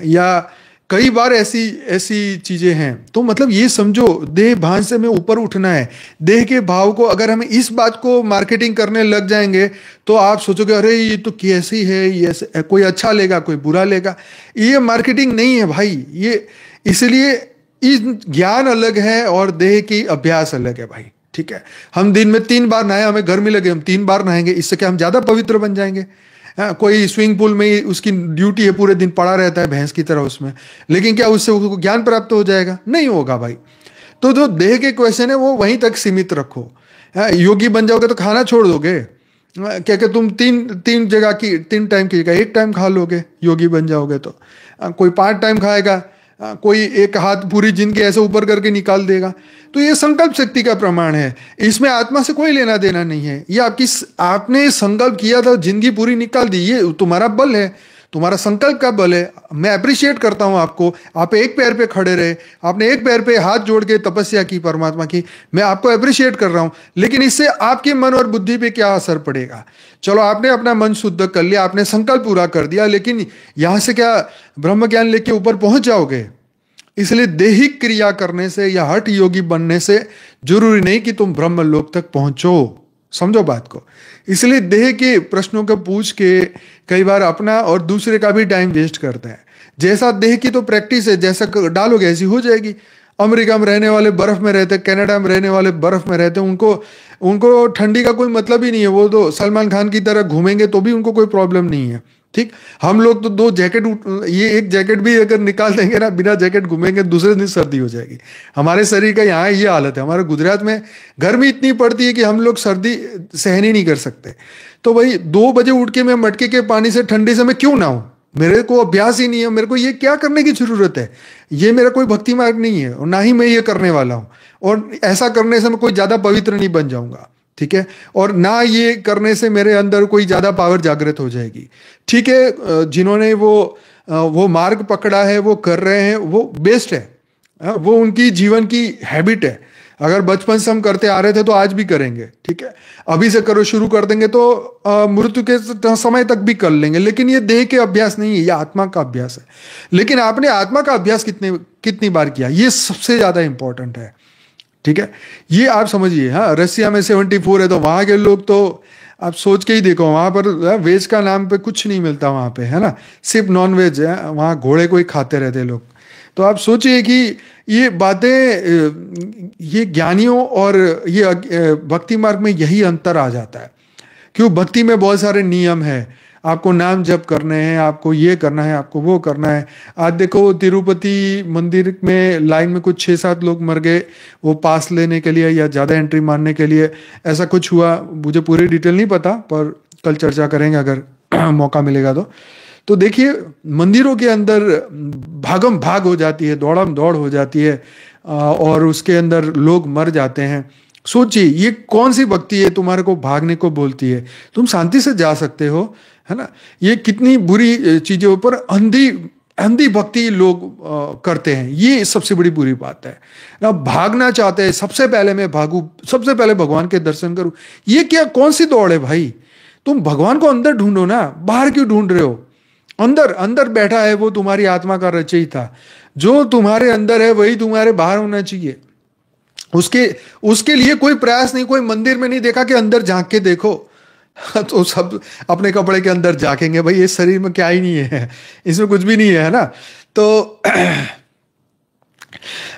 या कई बार ऐसी चीजें हैं। तो मतलब ये समझो, देह भान से हमें ऊपर उठना है। देह के भाव को अगर हम इस बात को मार्केटिंग करने लग जाएंगे तो आप सोचोगे अरे ये तो कैसी है, ये कोई अच्छा लेगा कोई बुरा लेगा। ये मार्केटिंग नहीं है भाई, ये इसलिए इस ज्ञान अलग है और देह की अभ्यास अलग है भाई, ठीक है। हम दिन में 3 बार नहाए, हमें गर्मी लगे हम 3 बार नहाएंगे, इससे क्या हम ज्यादा पवित्र बन जाएंगे। कोई स्विमिंग पूल में उसकी ड्यूटी है, पूरे दिन पड़ा रहता है भैंस की तरह उसमें, लेकिन क्या उससे उसको ज्ञान प्राप्त हो जाएगा? नहीं होगा भाई। तो जो देह के क्वेश्चन है वो वहीं तक सीमित रखो। योगी बन जाओगे तो खाना छोड़ दोगे क्या? कि तुम तीन जगह की 3 टाइम की जगह 1 टाइम खा लोगे योगी बन जाओगे तो। कोई 5 टाइम खाएगा, कोई एक हाथ पूरी जिंदगी ऐसे ऊपर करके निकाल देगा। तो ये संकल्प शक्ति का प्रमाण है, इसमें आत्मा से कोई लेना देना नहीं है। ये आपने संकल्प किया था, जिंदगी पूरी निकाल दी, ये तुम्हारा बल है, तुम्हारा संकल्प का बल है। मैं अप्रिशिएट करता हूं आपको, आप एक पैर पे खड़े रहे, आपने एक पैर पे हाथ जोड़ के तपस्या की परमात्मा की, मैं आपको अप्रिशिएट कर रहा हूं। लेकिन इससे आपके मन और बुद्धि पे क्या असर पड़ेगा? चलो आपने अपना मन शुद्ध कर लिया, आपने संकल्प पूरा कर दिया, लेकिन यहां से क्या ब्रह्म ज्ञान लेके ऊपर पहुंच जाओगे? इसलिए दैहिक क्रिया करने से या हठ योगी बनने से जरूरी नहीं कि तुम ब्रह्म लोक तक पहुंचो। समझो बात को। इसलिए देह के प्रश्नों को पूछ के कई बार अपना और दूसरे का भी टाइम वेस्ट करते हैं। जैसा देह की तो प्रैक्टिस है, जैसा डालोगे ऐसी हो जाएगी। अमेरिका में रहने वाले बर्फ में रहते, कनाडा में रहने वाले बर्फ में रहते, उनको उनको ठंडी का कोई मतलब ही नहीं है। वो तो सलमान खान की तरह घूमेंगे तो भी उनको कोई प्रॉब्लम नहीं है। ठीक, हम लोग तो दो जैकेट, ये एक जैकेट भी अगर निकाल देंगे ना, बिना जैकेट घूमेंगे, दूसरे दिन सर्दी हो जाएगी। हमारे शरीर का यहाँ ये हालत है। हमारे गुजरात में गर्मी इतनी पड़ती है कि हम लोग सर्दी सहन ही नहीं कर सकते। तो भाई 2 बजे उठ के मैं मटके के पानी से ठंडी से मैं क्यों नहाऊं? मेरे को अभ्यास ही नहीं है, मेरे को ये क्या करने की जरूरत है? ये मेरा कोई भक्ति मार्ग नहीं है और ना ही मैं ये करने वाला हूं। और ऐसा करने से मैं कोई ज्यादा पवित्र नहीं बन जाऊंगा, ठीक है? और ना ये करने से मेरे अंदर कोई ज्यादा पावर जागृत हो जाएगी, ठीक है? जिन्होंने वो मार्ग पकड़ा है, वो कर रहे हैं, वो बेस्ट है। वो उनकी जीवन की हैबिट है। अगर बचपन से हम करते आ रहे थे तो आज भी करेंगे, ठीक है? अभी से करो, शुरू कर देंगे तो मृत्यु के समय तक भी कर लेंगे। लेकिन ये देह के अभ्यास नहीं है, ये आत्मा का अभ्यास है। लेकिन आपने आत्मा का अभ्यास कितनी बार किया, ये सबसे ज्यादा इंपॉर्टेंट है, ठीक है? ये आप समझिए। हाँ, रसिया में 74 है तो वहां के लोग तो आप सोच के ही देखो, वहां पर वेज का नाम पे कुछ नहीं मिलता वहां पे, है ना? सिर्फ नॉन वेज है वहां, घोड़े को ही खाते रहते लोग। तो आप सोचिए कि ये बातें, ये ज्ञानियों और ये भक्ति मार्ग में यही अंतर आ जाता है। क्यों? भक्ति में बहुत सारे नियम है, आपको नाम जप करने हैं, आपको ये करना है, आपको वो करना है। आज देखो तिरुपति मंदिर में लाइन में कुछ 6-7 लोग मर गए वो पास लेने के लिए या ज़्यादा एंट्री मारने के लिए। ऐसा कुछ हुआ, मुझे पूरी डिटेल नहीं पता, पर कल चर्चा करेंगे अगर मौका मिलेगा तो देखिए मंदिरों के अंदर भागम भाग हो जाती है, दौड़म दौड़ हो जाती है, और उसके अंदर लोग मर जाते हैं। सोचिए ये कौन सी भक्ति है तुम्हारे को भागने को बोलती है? तुम शांति से जा सकते हो, है ना? ये कितनी बुरी चीजों पर अंधी भक्ति लोग करते हैं। ये सबसे बड़ी बुरी बात है ना। भागना चाहते हैं, सबसे पहले मैं भागू, सबसे पहले भगवान के दर्शन करूं। ये क्या, कौन सी दौड़ है भाई? तुम भगवान को अंदर ढूंढो ना, बाहर क्यों ढूंढ रहे हो? अंदर अंदर बैठा है वो तुम्हारी आत्मा का रचयिता। जो तुम्हारे अंदर है वही तुम्हारे बाहर होना चाहिए। उसके लिए कोई प्रयास नहीं। कोई मंदिर में नहीं देखा कि अंदर झांक के देखो तो सब अपने कपड़े के अंदर झांकेंगे। भाई इस शरीर में क्या ही नहीं है, इसमें कुछ भी नहीं है ना? तो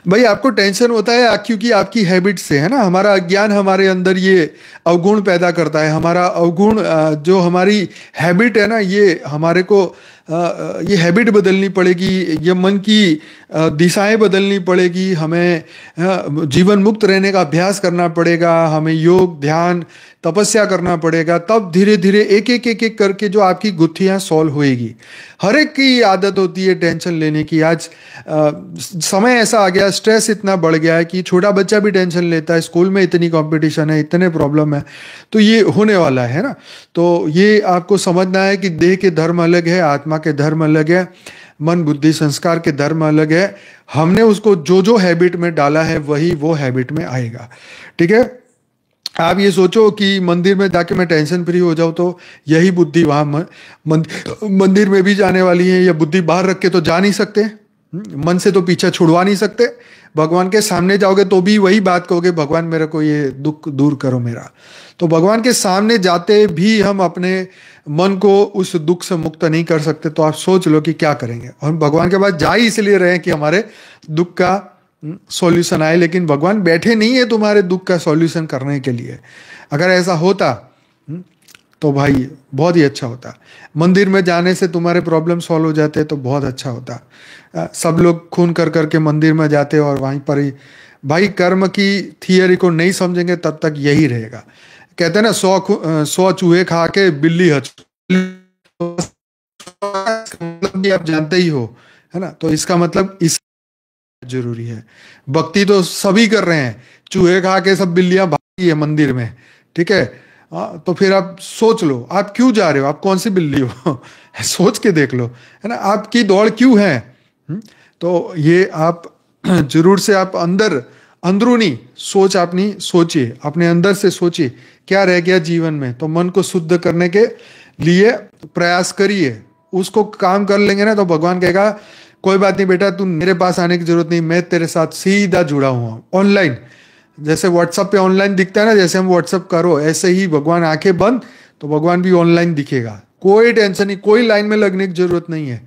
भाई आपको टेंशन होता है क्योंकि आपकी हैबिट से, है ना? हमारा अज्ञान हमारे अंदर ये अवगुण पैदा करता है। हमारा अवगुण, जो हमारी हैबिट है ना, ये हमारे को ये हैबिट बदलनी पड़ेगी, ये मन की दिशाएं बदलनी पड़ेगी। हमें जीवन मुक्त रहने का अभ्यास करना पड़ेगा, हमें योग ध्यान तपस्या करना पड़ेगा। तब धीरे धीरे एक करके जो आपकी गुत्थियां सॉल्व होएगी। हर एक की आदत होती है टेंशन लेने की। आज समय ऐसा आ गया, स्ट्रेस इतना बढ़ गया है कि छोटा बच्चा भी टेंशन लेता है। स्कूल में इतनी कंपटीशन है, इतने प्रॉब्लम है, तो ये होने वाला है ना। तो ये आपको समझना है कि देह के धर्म अलग है, आत्मा के धर्म अलग है, मन बुद्धि संस्कार के धर्म अलग है। हमने उसको जो हैबिट में डाला है वही वो हैबिट में आएगा, ठीक है? आप ये सोचो कि मंदिर में जाके मैं टेंशन फ्री हो जाऊं तो यही बुद्धि वहां मंदिर में भी जाने वाली है। या बुद्धि बाहर रख के तो जा नहीं सकते, मन से तो पीछा छुड़वा नहीं सकते। भगवान के सामने जाओगे तो भी वही बात कहोगे, भगवान मेरे को ये दुख दूर करो मेरा। तो भगवान के सामने जाते भी हम अपने मन को उस दुख से मुक्त नहीं कर सकते। तो आप सोच लो कि क्या करेंगे। और भगवान के पास जा ही इसलिए रहे कि हमारे दुख का सॉल्यूशन आए। लेकिन भगवान बैठे नहीं है तुम्हारे दुख का सॉल्यूशन करने के लिए। अगर ऐसा होता तो भाई बहुत ही अच्छा होता। मंदिर में जाने से तुम्हारे प्रॉब्लम सॉल्व हो जाते तो बहुत अच्छा होता। सब लोग खून कर करके मंदिर में जाते और वहीं पर ही भाई कर्म की थियरी को नहीं समझेंगे तब तक यही रहेगा। कहते हैं ना 100 चूहे खा के बिल्ली हच, मतलब भी आप जानते ही हो, है ना? तो इसका मतलब इस जरूरी है। भक्ति तो सभी कर रहे हैं, चूहे खा के सब बिल्लियां भागी है मंदिर में, ठीक है? तो फिर आप सोच लो आप क्यों जा रहे हो, आप कौन सी बिल्ली हो सोच के देख लो, है ना, आपकी दौड़ क्यों है। तो ये आप जरूर से आप अंदरूनी सोच अपनी सोचिए, अपने अंदर से सोचिए क्या रह गया जीवन में, तो मन को शुद्ध करने के लिए प्रयास करिए। उसको काम कर लेंगे ना तो भगवान कहेगा कोई बात नहीं बेटा, तू मेरे पास आने की जरूरत नहीं, मैं तेरे साथ सीधा जुड़ा हुआ ऑनलाइन। जैसे व्हाट्सएप पे ऑनलाइन दिखता है ना, जैसे हम व्हाट्सएप करो ऐसे ही भगवान, आंखें बंद तो भगवान भी ऑनलाइन दिखेगा, कोई टेंशन नहीं, कोई लाइन में लगने की जरूरत नहीं है।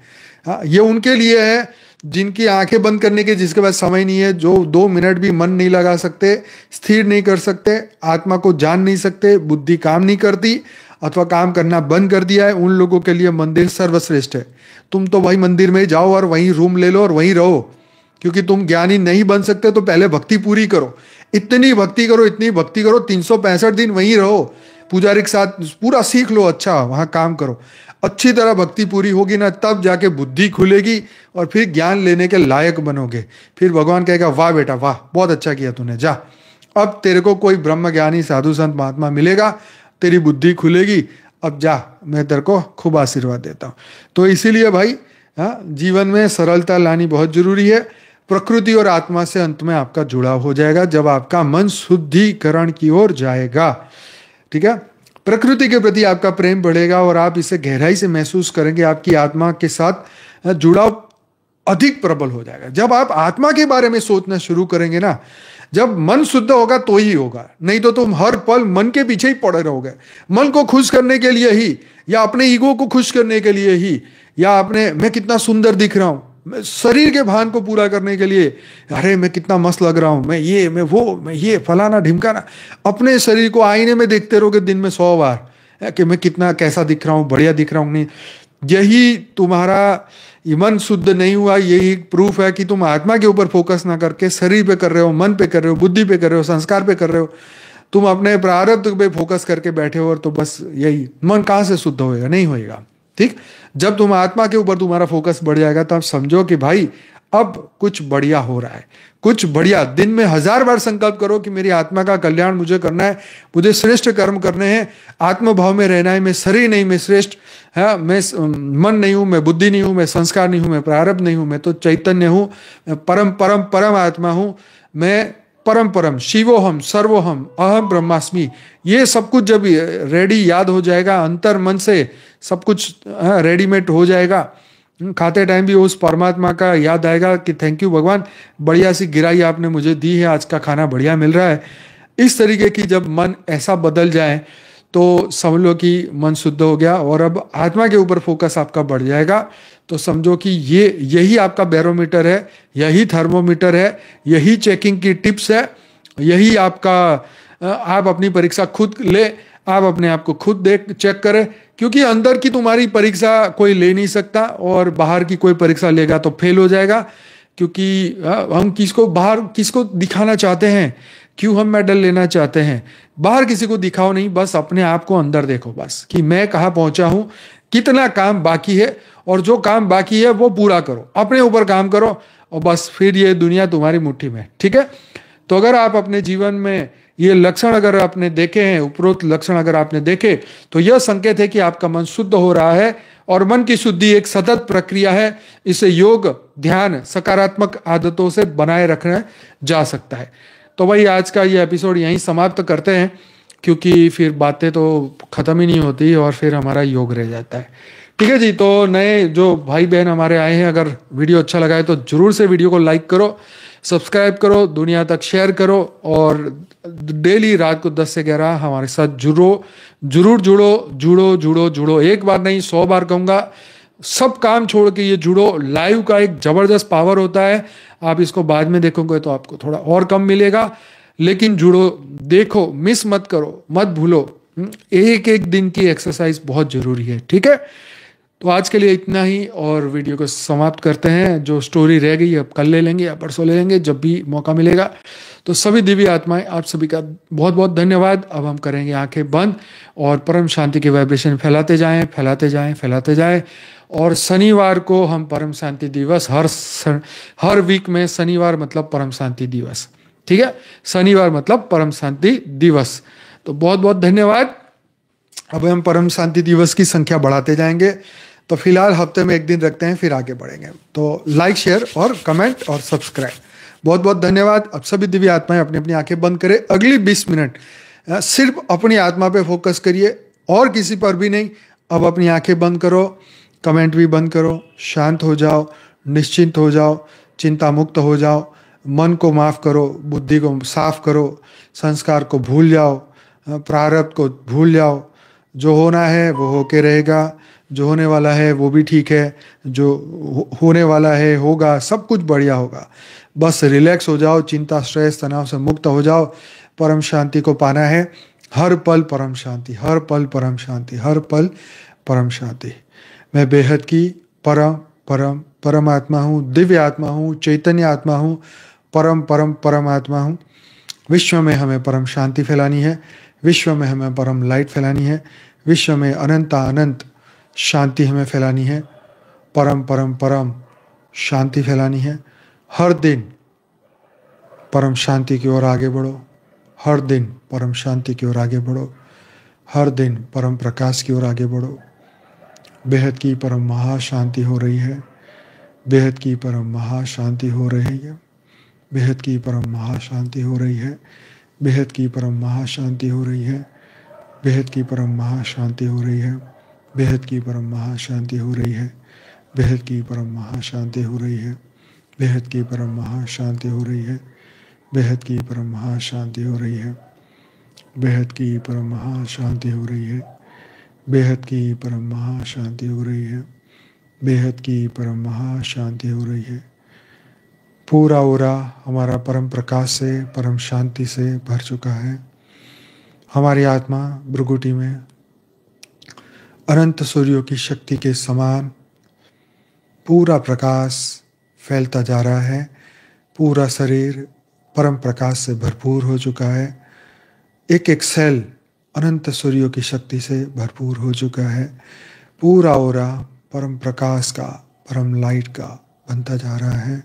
हाँ, ये उनके लिए है जिनकी आंखें बंद करने के, जिसके पास समय नहीं है, जो 2 मिनट भी मन नहीं लगा सकते, स्थिर नहीं कर सकते, आत्मा को जान नहीं सकते, बुद्धि काम नहीं करती अथवा काम करना बंद कर दिया है, उन लोगों के लिए मंदिर सर्वश्रेष्ठ है। तुम तो वही मंदिर में जाओ और वहीं रूम ले लो और वहीं रहो, क्योंकि तुम ज्ञानी नहीं बन सकते तो पहले भक्ति पूरी करो, इतनी भक्ति करो, इतनी भक्ति करो, 365 दिन वहीं रहो, पुजारी के साथ पूरा सीख लो, अच्छा वहां काम करो, अच्छी तरह भक्ति पूरी होगी ना, तब जाके बुद्धि खुलेगी और फिर ज्ञान लेने के लायक बनोगे। फिर भगवान कहेगा वाह बेटा वाह, बहुत अच्छा किया तूने, जा अब तेरे को कोई ब्रह्म ज्ञानी साधु संत महात्मा मिलेगा, तेरी बुद्धि खुलेगी, अब जा, मैं तेरे को खूब आशीर्वाद देता हूँ। तो इसीलिए भाई जीवन में सरलता लानी बहुत जरूरी है। प्रकृति और आत्मा से अंत में आपका जुड़ाव हो जाएगा जब आपका मन शुद्धिकरण की ओर जाएगा। ठीक है, प्रकृति के प्रति आपका प्रेम बढ़ेगा और आप इसे गहराई से महसूस करेंगे, आपकी आत्मा के साथ जुड़ाव अधिक प्रबल हो जाएगा। जब आप आत्मा के बारे में सोचना शुरू करेंगे ना, जब मन शुद्ध होगा तो ही होगा, नहीं तो तुम हर पल मन के पीछे ही पड़े रहोगे, मन को खुश करने के लिए ही, या अपने ईगो को खुश करने के लिए ही, या अपने मैं कितना सुंदर दिख रहा हूं, शरीर के भान को पूरा करने के लिए, अरे मैं कितना मस्त लग रहा हूं, मैं ये मैं वो मैं ये फलाना ढिमकाना, अपने शरीर को आईने में देखते रहोगे दिन में 100 बार कि मैं कितना कैसा दिख रहा हूं, बढ़िया दिख रहा हूं। नहीं, यही तुम्हारा मन शुद्ध नहीं हुआ, यही प्रूफ है कि तुम आत्मा के ऊपर फोकस ना करके शरीर पे कर रहे हो, मन पे कर रहे हो, बुद्धि पे कर रहे हो, संस्कार पे कर रहे हो, तुम अपने प्रारब्ध पे फोकस करके बैठे हो। और तो बस यही, मन कहाँ से शुद्ध होएगा, नहीं होएगा। ठीक, जब तुम आत्मा के ऊपर तुम्हारा फोकस बढ़ जाएगा तो आप समझो कि भाई अब कुछ बढ़िया हो रहा है, कुछ बढ़िया। दिन में 1000 बार संकल्प करो कि मेरी आत्मा का कल्याण मुझे करना है, मुझे श्रेष्ठ कर्म करने हैं, आत्मभाव में रहना है, मैं शरीर नहीं, मैं श्रेष्ठ है, मैं मन नहीं हूं, मैं बुद्धि नहीं हूं, मैं संस्कार नहीं हूं, मैं प्रारब्ध नहीं हूं, मैं तो चैतन्य हूं, मैं परम परम परम आत्मा हूं, मैं परम परम शिवोहम सर्वोहम अहम ब्रह्मास्मि। ये सब कुछ जब रेडी याद हो जाएगा, अंतर मन से सब कुछ रेडीमेड हो जाएगा, खाते टाइम भी उस परमात्मा का याद आएगा कि थैंक यू भगवान, बढ़िया सी गिराई आपने मुझे दी है, आज का खाना बढ़िया मिल रहा है। इस तरीके की जब मन ऐसा बदल जाए तो समझ लो कि मन शुद्ध हो गया और अब आत्मा के ऊपर फोकस आपका बढ़ जाएगा। तो समझो कि यही आपका बैरोमीटर है, यही थर्मोमीटर है, यही चेकिंग की टिप्स है, यही आपका, आप अपनी परीक्षा खुद ले, आप अपने आप को खुद देख चेक करें, क्योंकि अंदर की तुम्हारी परीक्षा कोई ले नहीं सकता और बाहर की कोई परीक्षा लेगा तो फेल हो जाएगा। क्योंकि हम बाहर किसको दिखाना चाहते हैं, क्यों हम मेडल लेना चाहते हैं, बाहर किसी को दिखाओ नहीं, बस अपने आप को अंदर देखो, बस कि मैं कहाँ पहुंचा हूं, कितना काम बाकी है, और जो काम बाकी है वो पूरा करो, अपने ऊपर काम करो और बस फिर ये दुनिया तुम्हारी मुट्ठी में। ठीक है, तो अगर आप अपने जीवन में ये लक्षण अगर आपने देखे हैं, उपरोक्त लक्षण अगर आपने देखे, तो यह संकेत है कि आपका मन शुद्ध हो रहा है। और मन की शुद्धि एक सतत प्रक्रिया है, इसे योग, ध्यान, सकारात्मक आदतों से बनाए रखना जा सकता है। तो भाई आज का ये एपिसोड यहीं समाप्त करते हैं, क्योंकि फिर बातें तो खत्म ही नहीं होती और फिर हमारा योग रह जाता है। ठीक है जी, तो नए जो भाई बहन हमारे आए हैं, अगर वीडियो अच्छा लगा है तो जरूर से वीडियो को लाइक करो, सब्सक्राइब करो, दुनिया तक शेयर करो और डेली रात को 10 से 11 हमारे साथ जरूर जुड़ो। एक बार नहीं 100 बार कहूँगा, सब काम छोड़ के ये जुड़ो। लाइव का एक जबरदस्त पावर होता है, आप इसको बाद में देखोगे तो आपको थोड़ा और कम मिलेगा, लेकिन जुड़ो, देखो, मिस मत करो, मत भूलो। एक एक दिन की एक्सरसाइज बहुत जरूरी है। ठीक है, तो आज के लिए इतना ही और वीडियो को समाप्त करते हैं। जो स्टोरी रह गई अब कल ले लेंगे या परसों ले लेंगे, जब भी मौका मिलेगा। तो सभी दिव्य आत्माएं, आप सभी का बहुत बहुत धन्यवाद। अब हम करेंगे आंखें बंद और परम शांति के वाइब्रेशन फैलाते जाएं। और शनिवार को हम परम शांति दिवस, हर वीक में शनिवार मतलब परम शांति दिवस। ठीक है, शनिवार मतलब परम शांति दिवस। तो बहुत बहुत धन्यवाद। अब हम परम शांति दिवस की संख्या बढ़ाते जाएंगे, तो फिलहाल हफ्ते में एक दिन रखते हैं, फिर आगे बढ़ेंगे। तो लाइक, शेयर और कमेंट और सब्सक्राइब। बहुत बहुत धन्यवाद। अब सभी दिव्य आत्माएं अपनी अपनी आंखें बंद करें। अगली 20 मिनट सिर्फ अपनी आत्मा पे फोकस करिए और किसी पर भी नहीं। अब अपनी आंखें बंद करो, कमेंट भी बंद करो, शांत हो जाओ, निश्चिंत हो जाओ, चिंता मुक्त हो जाओ, मन को माफ करो, बुद्धि को साफ करो, संस्कार को भूल जाओ, प्रारब्ध को भूल जाओ। जो होना है वो होके रहेगा, जो होने वाला है वो भी ठीक है, जो होने वाला है होगा, सब कुछ बढ़िया होगा। बस रिलैक्स हो जाओ, चिंता, स्ट्रेस, तनाव से मुक्त हो जाओ। परम शांति को पाना है। हर पल परम शांति, हर पल परम शांति, हर पल परम शांति। मैं बेहद की परम परम परमात्मा हूँ, दिव्य आत्मा हूँ, चैतन्य आत्मा हूँ, परम परम परमात्मा हूँ। विश्व में हमें परम शांति फैलानी है, विश्व में हमें परम लाइट फैलानी है, विश्व में अनंत अनंत शांति हमें फैलानी है, परम परम परम शांति फैलानी है। हर दिन परम शांति की ओर आगे बढ़ो, हर दिन परम शांति की ओर आगे बढ़ो, हर दिन परम प्रकाश की ओर आगे बढ़ो। बेहद की परम महाशांति हो रही है, बेहद की परम महाशांति हो रही है, बेहद की परम महाशांति हो रही है, बेहद की परम महाशांति हो रही है, बेहद की परम महाशांति हो रही है, बेहद की परम महाशांति हो रही है, बेहद की परम महाशांति हो रही है, बेहद की परम महाशांति हो रही है, बेहद की परम महाशांति हो रही है, बेहद की परम महाशांति हो रही है, बेहद की परम महाशांति हो रही है, बेहद की परम महाशांति हो रही है। पूरा ओरा हमारा परम प्रकाश से, परम शांति से भर चुका है। हमारी आत्मा भृगुटी में अनंत सूर्यों की शक्ति के समान पूरा प्रकाश फैलता जा रहा है। पूरा शरीर परम प्रकाश से भरपूर हो चुका है। एक एक सेल अनंत सूर्यों की शक्ति से भरपूर हो चुका है। पूरा ओरा परम प्रकाश का, परम लाइट का बनता जा रहा है।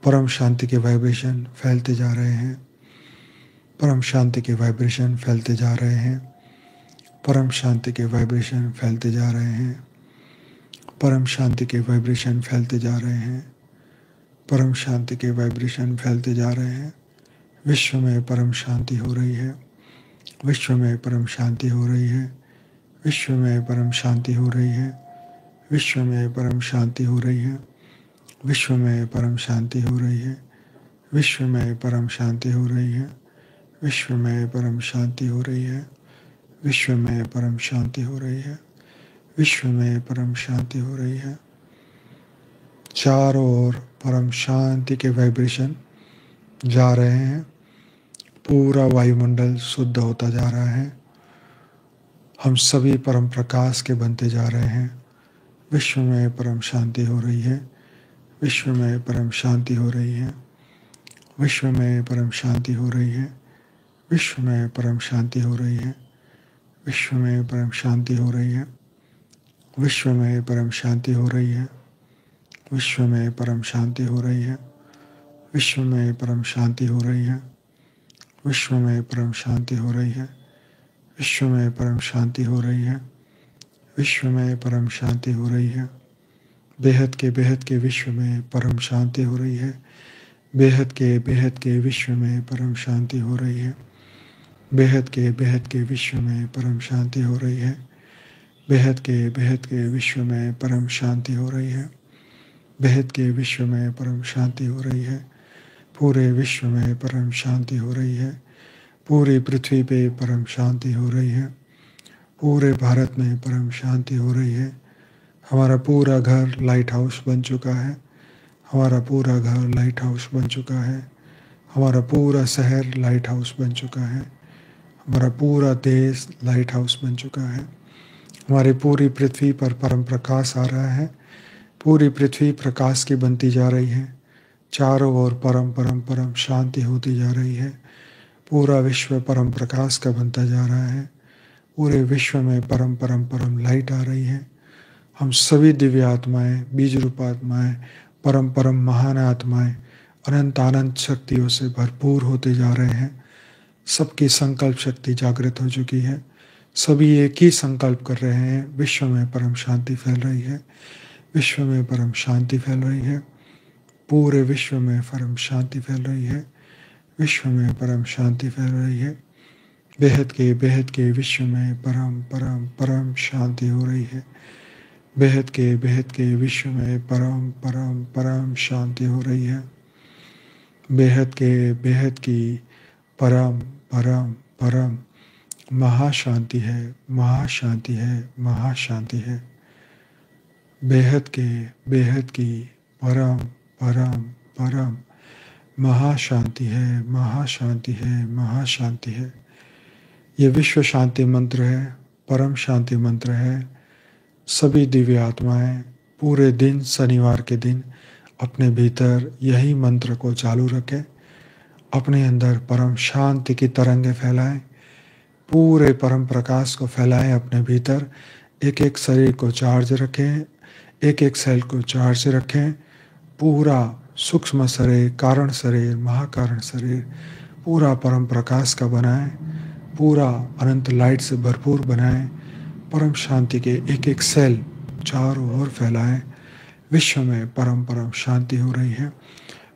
परम शांति के वाइब्रेशन फैलते जा रहे हैं, परम शांति के वाइब्रेशन फैलते जा रहे हैं, परम शांति के वाइब्रेशन फैलते जा रहे हैं, परम शांति के वाइब्रेशन फैलते जा रहे हैं, परम शांति के वाइब्रेशन फैलते जा रहे हैं। विश्व में परम शांति हो रही है, विश्व में परम शांति हो रही है, विश्व में परम शांति हो रही है, विश्व में परम शांति हो रही है, विश्व में परम शांति हो रही है, विश्व में परम शांति हो रही है, विश्व में परम शांति हो रही है, विश्व में परम शांति हो रही है, विश्व में परम शांति हो रही है। चारों ओर परम शांति के वाइब्रेशन जा रहे हैं। पूरा वायुमंडल शुद्ध होता जा रहा है। हम सभी परम प्रकाश के बनते जा रहे हैं। विश्व में परम शांति हो रही है, विश्व में परम शांति हो रही है, विश्व में परम शांति हो रही है, विश्व में परम शांति हो रही है, विश्व में परम शांति हो रही है, विश्व में परम शांति हो रही है, विश्व में परम शांति हो रही है, विश्व में परम शांति हो रही है, विश्व में परम शांति हो रही है, विश्व में परम शांति हो रही है, विश्व में परम शांति हो रही है। बेहद के विश्व में परम शांति हो रही है। बेहद के विश्व में परम शांति हो रही है। बेहद के विश्व में परम शांति हो रही है। बेहद के विश्व में परम शांति हो रही है। बेहद के विश्व में परम शांति हो रही है। पूरे विश्व में परम शांति हो रही है। पूरी पृथ्वी पे परम शांति हो रही है। पूरे भारत में परम शांति हो रही है। हमारा पूरा घर लाइट हाउस बन चुका है। हमारा पूरा घर लाइट हाउस बन चुका है। हमारा पूरा शहर लाइट हाउस बन चुका है। हमारा पूरा देश लाइट हाउस बन चुका है। हमारी पूरी पृथ्वी पर परम प्रकाश आ रहा है। पूरी पृथ्वी प्रकाश की बनती जा रही है। चारों ओर परम परम परम शांति होती जा रही है। पूरा विश्व परम प्रकाश का बनता जा रहा है। पूरे विश्व में परम परम परम लाइट आ रही है। हम सभी दिव्य आत्माएं, बीज रूप आत्माएं, परम परम महान आत्माएं अनंत अनंत शक्तियों से भरपूर होते जा रहे हैं। सबकी संकल्प शक्ति जागृत हो चुकी है। सभी एक ही संकल्प कर रहे हैं, विश्व में परम शांति फैल रही है, विश्व में परम शांति फैल रही है, पूरे विश्व में परम शांति फैल रही है, विश्व में परम शांति फैल रही है, बेहद के विश्व में परम परम परम शांति हो रही है, बेहद के विश्व में परम परम परम शांति हो रही है, बेहद की परम परम परम महाशांति है, महाशांति है, महाशांति है, बेहद की परम परम परम महाशांति है, महाशांति है, महाशांति है। ये विश्व शांति मंत्र है, परम शांति मंत्र है। सभी दिव्य आत्माएं पूरे दिन, शनिवार के दिन अपने भीतर यही मंत्र को चालू रखें, अपने अंदर परम शांति की तरंगें फैलाएं, पूरे परम प्रकाश को फैलाएं अपने भीतर। एक एक शरीर को चार्ज रखें, एक एक सेल को चार्ज रखें, पूरा सूक्ष्म शरीर, कारण शरीर, महाकारण शरीर पूरा परम प्रकाश का बनाएं, पूरा अनंत लाइट से भरपूर बनाएं, परम शांति के एक एक सेल चारों ओर फैलाएं। विश्व में परम परम शांति हो रही है,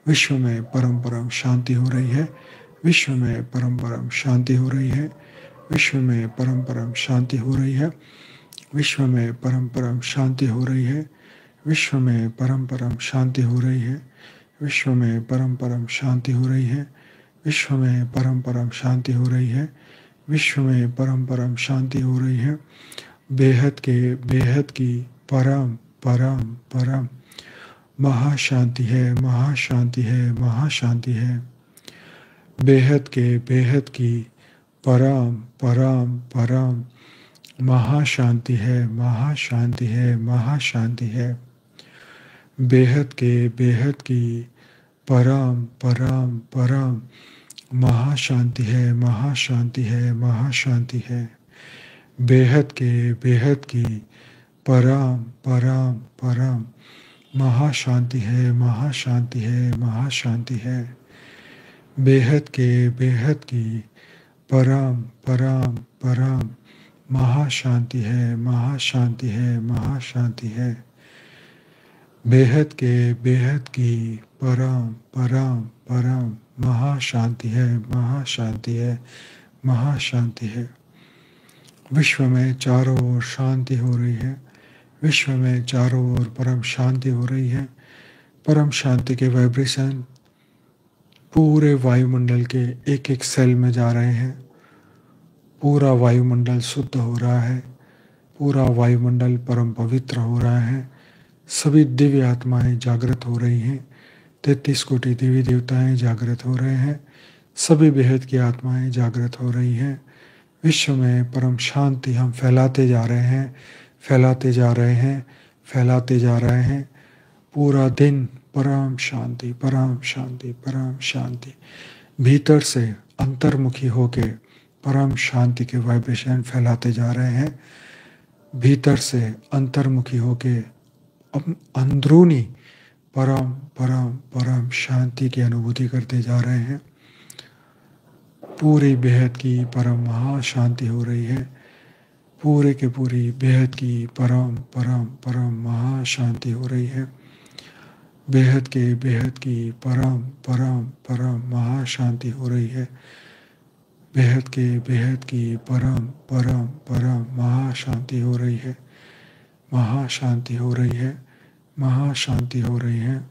विश्व में परम परम शांति हो रही है, विश्व में परम परम शांति हो रही है, विश्व में परम परम शांति हो रही है, विश्व में परम परम शांति हो रही है, विश्व में परम परम शांति हो रही है, विश्व में परम परम शांति हो रही है, विश्व में परम परम शांति हो रही है, विश्व में परम परम शांति हो रही है। बेहद की परम परम परम महाशांति है, महाशांति है, महाशांति है। बेहद की परम परम परम महाशांति है, महाशांति है, महाशांति है। बेहद की परम परम परम महाशांति है, महाशांति है, महाशांति है। बेहद की परम परम परम महाशांति है, महाशांति है, महाशांति है। बेहद की परम परम परम महाशांति है, महाशांति है, महाशांति है। बेहद की परम परम परम महाशांति है, महाशांति है, महाशांति है। विश्व में चारों ओर शांति हो रही है, विश्व में चारों ओर परम शांति हो रही है। परम शांति के वाइब्रेशन पूरे वायुमंडल के एक एक सेल में जा रहे हैं। पूरा वायुमंडल शुद्ध हो रहा है, पूरा वायुमंडल परम पवित्र हो रहा है। सभी दिव्य आत्माएं जागृत हो रही हैं, 33 कोटि देवी देवताएं जागृत हो रहे हैं, सभी बेहद की आत्माएं जागृत हो रही हैं। विश्व में परम शांति हम फैलाते जा रहे हैं, फैलाते जा रहे हैं, फैलाते जा रहे हैं। पूरा दिन परम शांति, परम शांति, परम शांति। भीतर से अंतर्मुखी होके परम शांति के वाइब्रेशन फैलाते जा रहे हैं। भीतर से अंतर्मुखी होके अंदरूनी परम परम परम शांति की अनुभूति करते जा रहे हैं। पूरी बेहद की परम महाशांति हो रही है, पूरे के पूरी बेहद की परम परम परम महाशांति हो रही है। बेहद की परम परम परम महाशांति हो रही है। बेहद की परम परम परम महाशांति हो रही है, महाशांति हो रही है, महाशांति हो रही है।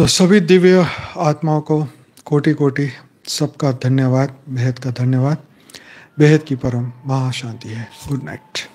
तो सभी दिव्य आत्माओं को कोटि कोटि सबका धन्यवाद, बेहद का धन्यवाद। बेहद की परम महाशांति है। Good night.